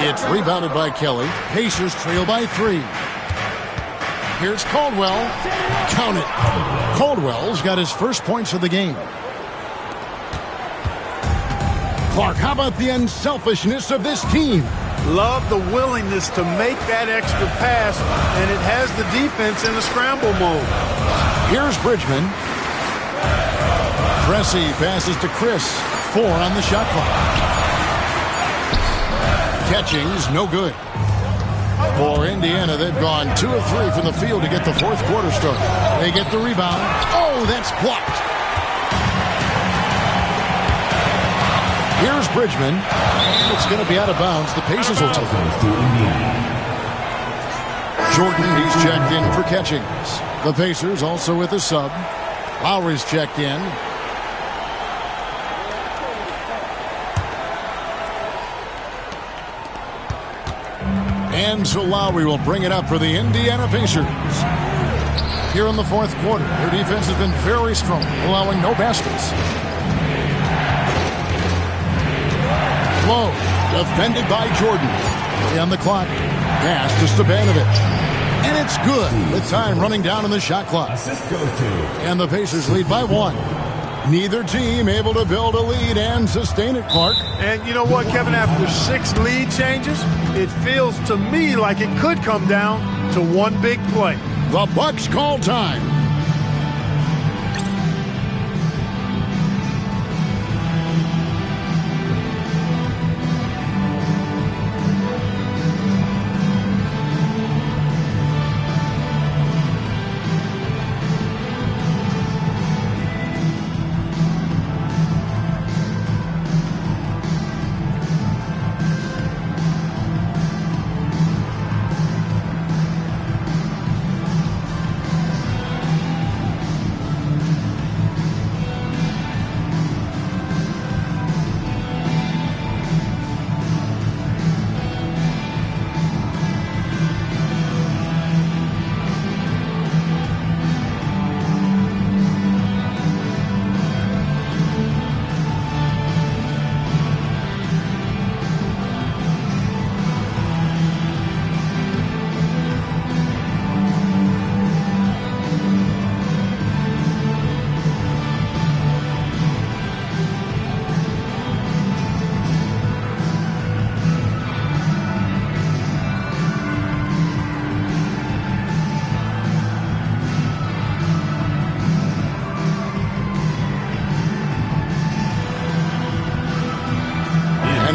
It's rebounded by Kelly. Pacers trail by 3. Here's Caldwell. Count it. Caldwell's got his first points of the game. Clark, how about the unselfishness of this team? Love the willingness to make that extra pass, and it has the defense in a scramble mode. Here's Bridgman. Cressy passes to Chris. 4 on the shot clock. Catching's no good. For Indiana, they've gone 2 of 3 from the field to get the fourth quarter started. They get the rebound. Oh, that's blocked. Here's Bridgman. And it's going to be out of bounds. The Pacers will take it. Jordan, he's checked in for Catchings. The Pacers also with a sub. Lowry's checked in. And so Lowry will bring it up for the Indiana Pacers. Here in the fourth quarter, their defense has been very strong, allowing no baskets. Low, defended by Jordan. On the clock, pass to Stepanovic. And it's good with time running down in the shot clock. And the Pacers lead by 1. Neither team able to build a lead and sustain it, Clark. And you know what, Kevin? After 6 lead changes, it feels to me like it could come down to one big play. The Bucks call time.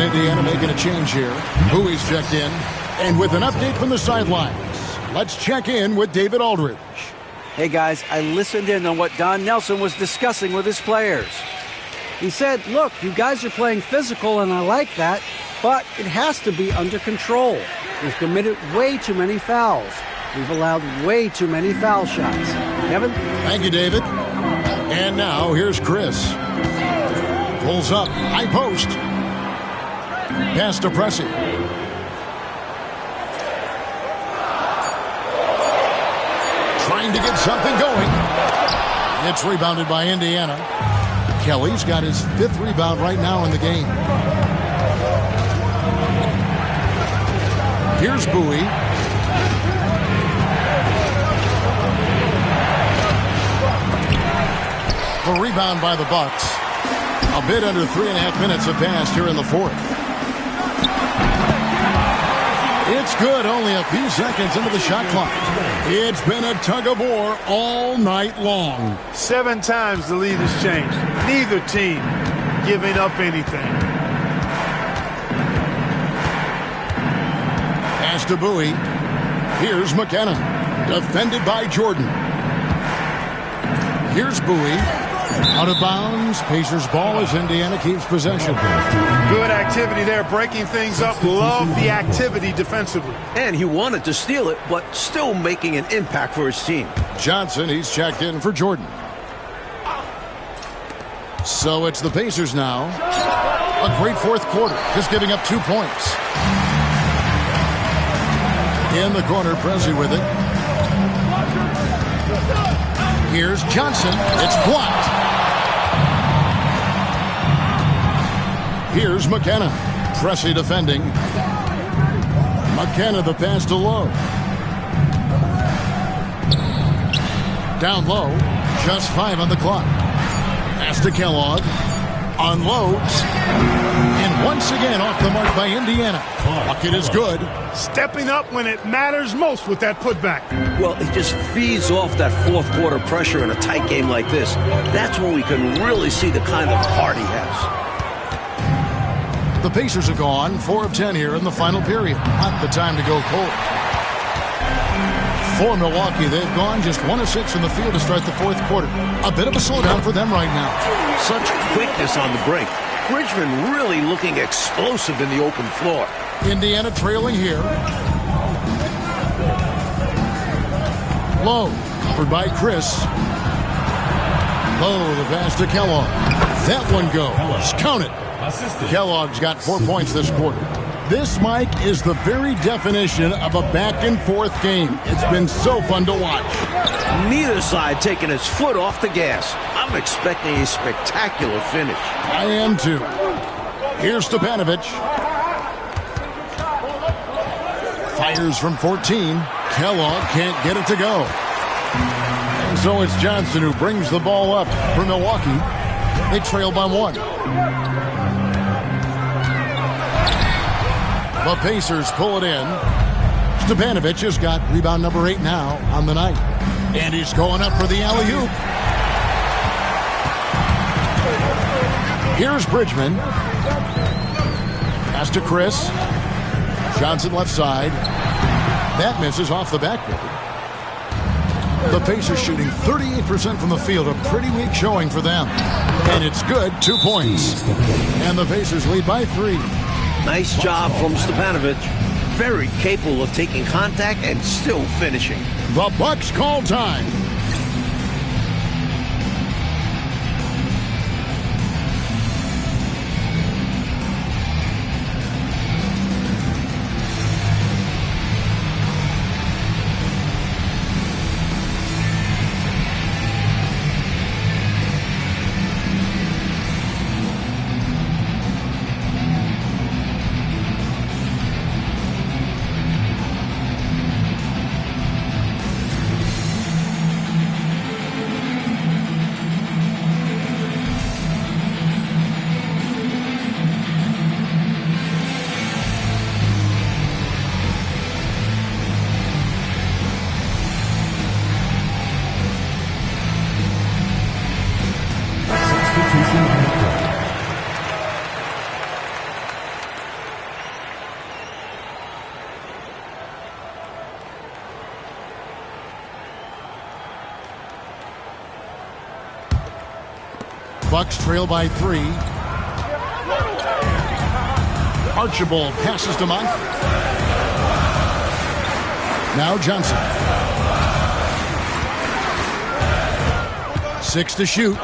Indiana making a change here. Bowie's checked in. And with an update from the sidelines, let's check in with David Aldridge. Hey, guys, I listened in on what Don Nelson was discussing with his players. He said, look, you guys are playing physical, and I like that, but it has to be under control. We've committed way too many fouls. We've allowed way too many foul shots. Kevin? Thank you, David. And now, here's Chris. Pulls up, high post. Pass to Pressey. Trying to get something going. It's rebounded by Indiana. Kelly's got his 5th rebound right now in the game. Here's Bowie. The rebound by the Bucks. A bit under 3.5 minutes have passed here in the 4th. It's good, only a few seconds into the shot clock. It's been a tug-of-war all night long. 7 times the lead has changed. Neither team giving up anything. Pass to Bowie. Here's McKenna. Defended by Jordan. Here's Bowie. Out of bounds. Pacers ball as Indiana keeps possession. Good activity there, breaking things up. Love the activity defensively. And he wanted to steal it, but still making an impact for his team. Johnson, he's checked in for Jordan. So it's the Pacers now. A great 4th quarter, just giving up 2 points. In the corner, Pressey with it. Here's Johnson. It's blocked. Here's McKenna. Pressey defending. McKenna the pass to Lowe. Down low. Just 5 on the clock. Pass to Kellogg. Unloads. And once again off the mark by Indiana. Bucket is good. Stepping up when it matters most with that putback. Well, he just feeds off that 4th quarter pressure in a tight game like this. That's when we can really see the kind of heart he has. The Pacers are gone 4 of 10 here in the final period. Not the time to go cold. For Milwaukee, they've gone just 1 of 6 in the field to start the 4th quarter. A bit of a slowdown for them right now. Such quickness on the break. Bridgman really looking explosive in the open floor. Indiana trailing here. Lowe, covered by Chris. Lowe, the pass to Kellogg. That one goes. Count it. Kellogg's got 4 points this quarter. This, Mike, is the very definition of a back-and-forth game. It's been so fun to watch. Neither side taking its foot off the gas. I'm expecting a spectacular finish. I am too. Here's Stepanovic. Fires from 14. Kellogg can't get it to go. And so it's Johnson who brings the ball up for Milwaukee. They trail by 1. The Pacers pull it in. Stepanovic has got rebound number 8 now on the night. And he's going up for the alley-oop. Here's Bridgman. Pass to Chris. Johnson left side. That misses off the backboard. The Pacers shooting 38% from the field. A pretty weak showing for them. And it's good. 2 points. And the Pacers lead by 3. Nice job from Stepanovic. Very capable of taking contact and still finishing. The Bucks call time. Bucks trail by 3. Archibald passes to Moncrief. Now Johnson. 6 to shoot.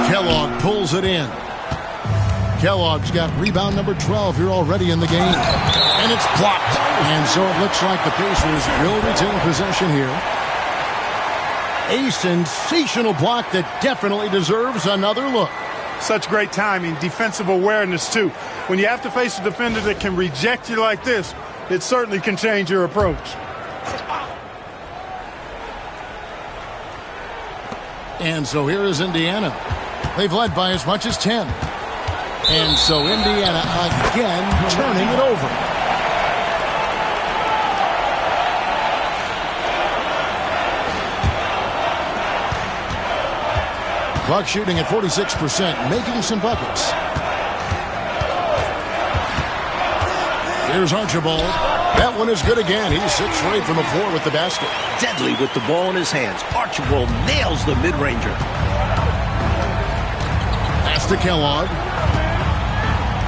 Kellogg pulls it in. Kellogg's got rebound number 12 here already in the game. And it's blocked. And so it looks like the Pacers will retain possession here. A sensational block that definitely deserves another look. Such great timing, defensive awareness, too. When you have to face a defender that can reject you like this, it certainly can change your approach. And so here is Indiana. They've led by as much as 10. And so Indiana again turning it over. Buck shooting at 46%, making some buckets. Here's Archibald. That one is good again. He's 6 straight from the floor with the basket. Deadly with the ball in his hands. Archibald nails the mid-ranger. Pass to Kellogg.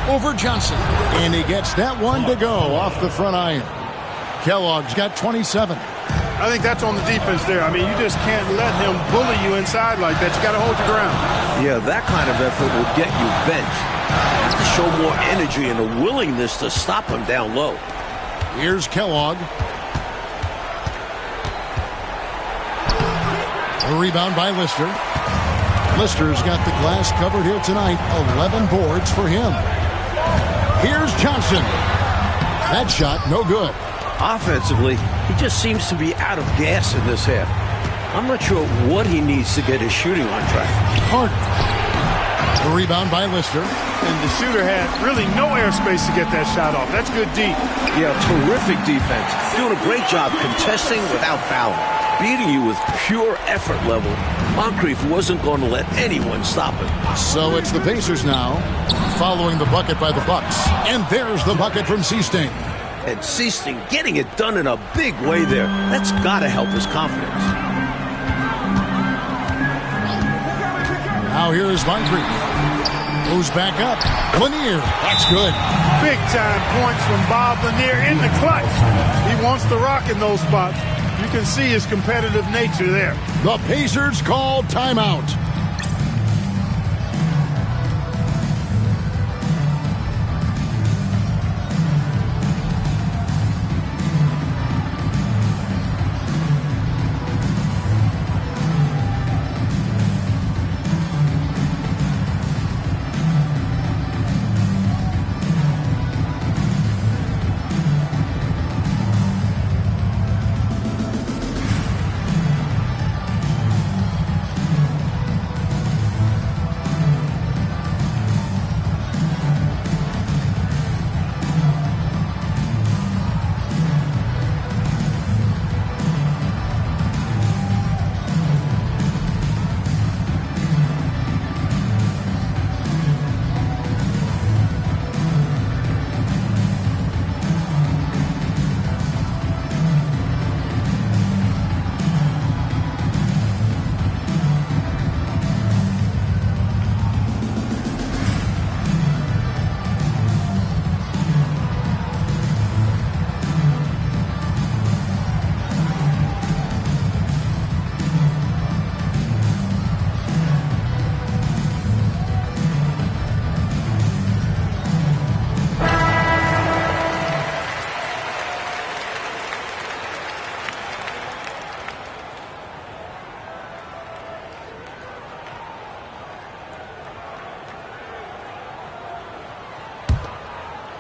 Over Johnson. And he gets that one to go off the front iron. Kellogg's got 27. I think that's on the defense there. I mean, you just can't let him bully you inside like that. You got to hold your ground. Yeah, that kind of effort will get you benched. You have to show more energy and a willingness to stop him down low. Here's Kellogg. A rebound by Lister. Lister's got the glass covered here tonight. 11 boards for him. Here's Johnson. That shot, no good. Offensively, he just seems to be out of gas in this half. I'm not sure what he needs to get his shooting on track. Carter. The rebound by Lister. And the shooter had really no airspace to get that shot off. That's good deep. Yeah, terrific defense. Doing a great job contesting without fouling. Beating you with pure effort level. Moncrief wasn't going to let anyone stop him. So it's the Pacers now, following the bucket by the Bucks. And there's the bucket from Seasting. And Seasting getting it done in a big way there. That's got to help his confidence. Now here is Moncrief. Moves back up. Lanier. That's good. Big-time points from Bob Lanier in the clutch. He wants to rock in those spots. You can see his competitive nature there. The Pacers call timeout.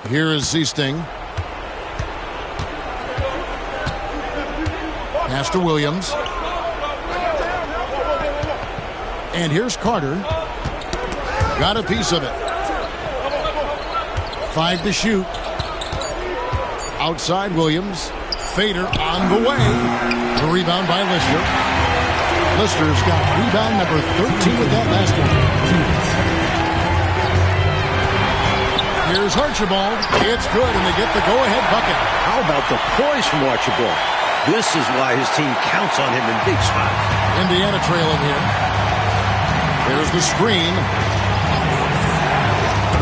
Here is Seasting. Pass to Williams. And here's Carter. Got a piece of it. 5 to shoot. Outside Williams. Fader on the way. The rebound by Lister. Lister's got rebound number 13 with that basket. Here's Archibald. It's good, and they get the go-ahead bucket. How about the poise from Archibald? This is why his team counts on him in big spots. Indiana trailing here. There's the screen.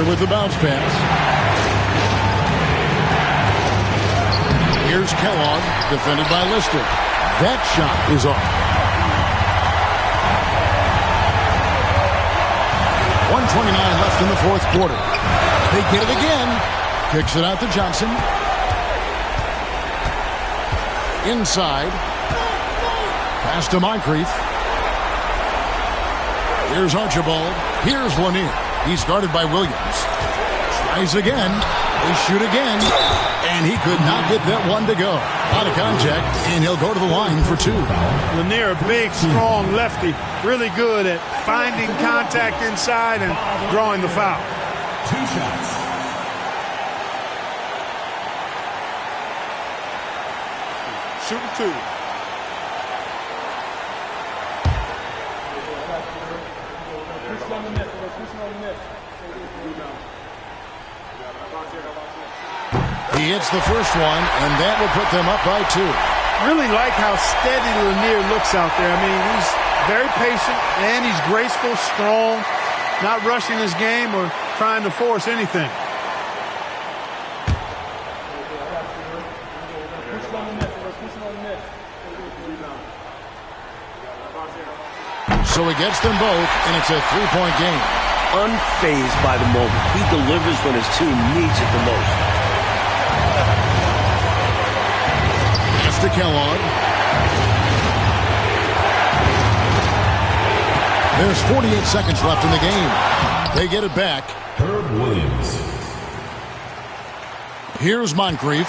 With the bounce pass. Here's Kellogg, defended by Lister. That shot is off. 1:29 left in the fourth quarter. They get it again. Kicks it out to Johnson. Inside. Pass to Moncrief. Here's Archibald. Here's Lanier. He's guarded by Williams. Tries again. They shoot again. And he could not get that one to go. Out of contact, and he'll go to the line for two. Lanier, a big, strong lefty. Really good at finding contact inside and drawing the foul. 2 shots. Shooting 2. He hits the first one, and that will put them up by 2. Really like how steady Lanier looks out there. I mean, he's very patient, and he's graceful, strong, not rushing his game or trying to force anything. So he gets them both, and it's a 3-point game. Unfazed by the moment. He delivers when his team needs it the most. Pass to Kellogg. There's 48 seconds left in the game. They get it back. Herb Williams. Here's Moncrief.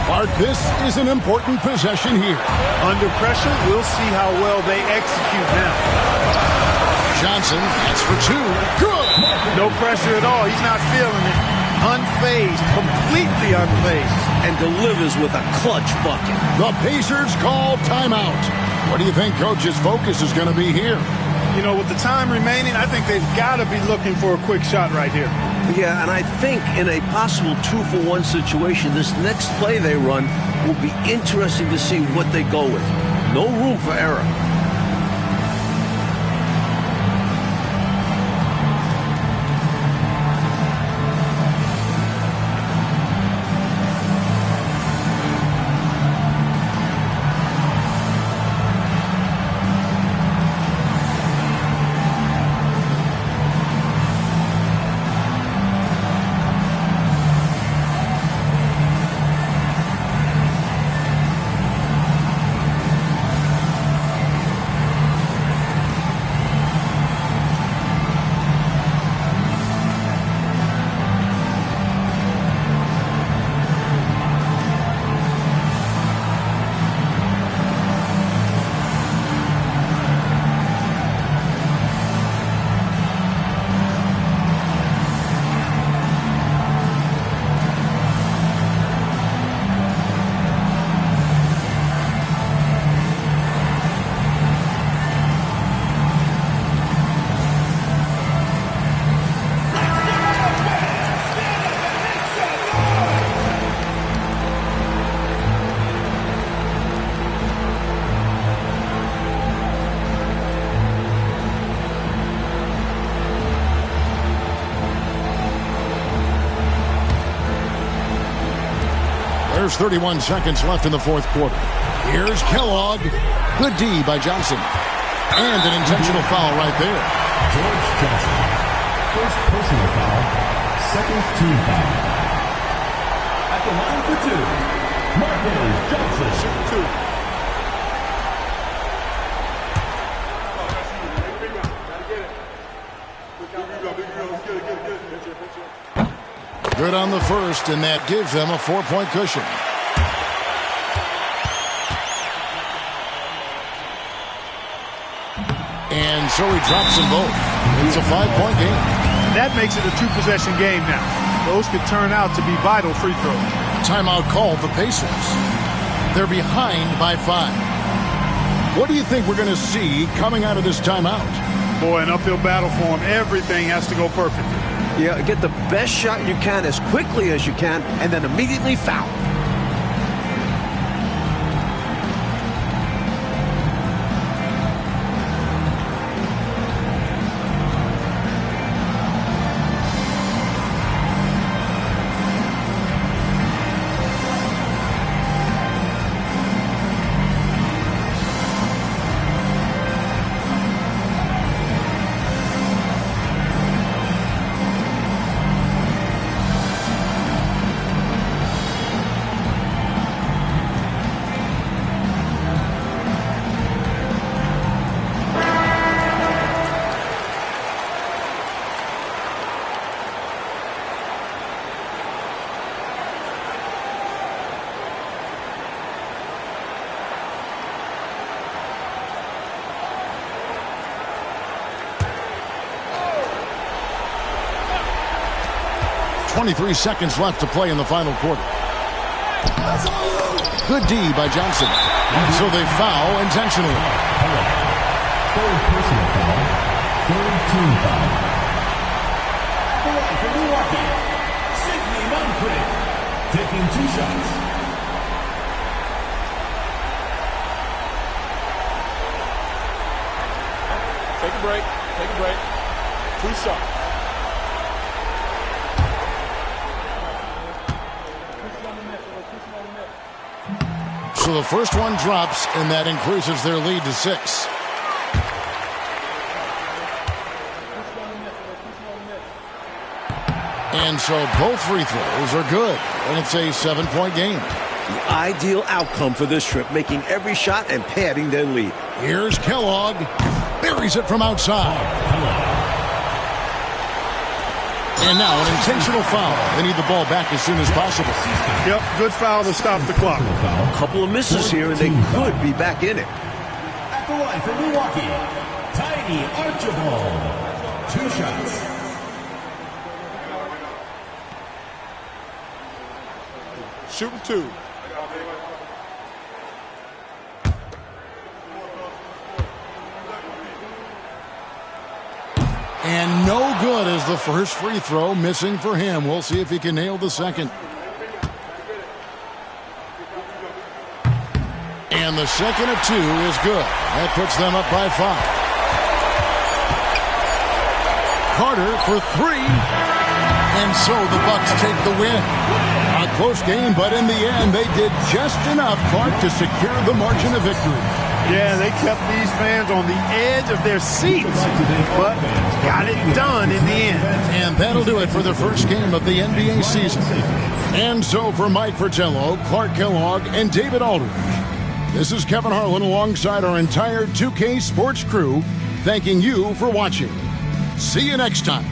Bart, this is an important possession here. Under pressure, we'll see how well they execute now. Johnson, that's for 2. Good! No pressure at all. He's not feeling it. Unfazed, completely unfazed. And delivers with a clutch bucket. The Pacers call timeout. What do you think Coach's focus is going to be here? You know, with the time remaining, I think they've got to be looking for a quick shot right here. Yeah, and I think in a possible 2-for-1 situation, this next play they run will be interesting to see what they go with. No room for error. There's 31 seconds left in the fourth quarter. Here's Kellogg. Good D by Johnson. And an intentional foul right there. George Johnson. First personal foul. Second team foul. At the line for 2, Marcus Johnson. Shooting 2. Good on the first, and that gives them a 4-point cushion. And so he drops them both. It's a 5-point game. That makes it a 2-possession game now. Those could turn out to be vital free throws. Timeout called the Pacers. They're behind by 5. What do you think we're going to see coming out of this timeout? Boy, an uphill battle for him. Everything has to go perfectly. Yeah, get the best shot you can as quickly as you can, and then immediately foul. 23 seconds left to play in the final quarter. Good D by Johnson. So they foul intentionally. Third personal foul. Third team foul. At the line for Milwaukee, Sidney Moncrief, taking 2 shots. Take a break. Take a break. 2 shots. So the first one drops, and that increases their lead to 6. And so both free throws are good, and it's a 7-point game. The ideal outcome for this trip, making every shot and padding their lead. Here's Kellogg. Buries it from outside. And now an intentional foul. They need the ball back as soon as possible. Yep, good foul to stop the clock. A couple of misses here, and they could be back in it. At the line for Milwaukee, Tiny Archibald. 2 shots. Shooting 2. And no good as the first free throw, missing for him. We'll see if he can nail the second. And the second of 2 is good. That puts them up by 5. Carter for 3. And so the Bucks take the win. A close game, but in the end, they did just enough, Clark, to secure the margin of victory. Yeah, they kept these fans on the edge of their seats, but got it done in the end. And that'll do it for the first game of the NBA season. And so for Mike Fratello, Clark Kellogg, and David Aldridge, this is Kevin Harlan alongside our entire 2K Sports crew, thanking you for watching. See you next time.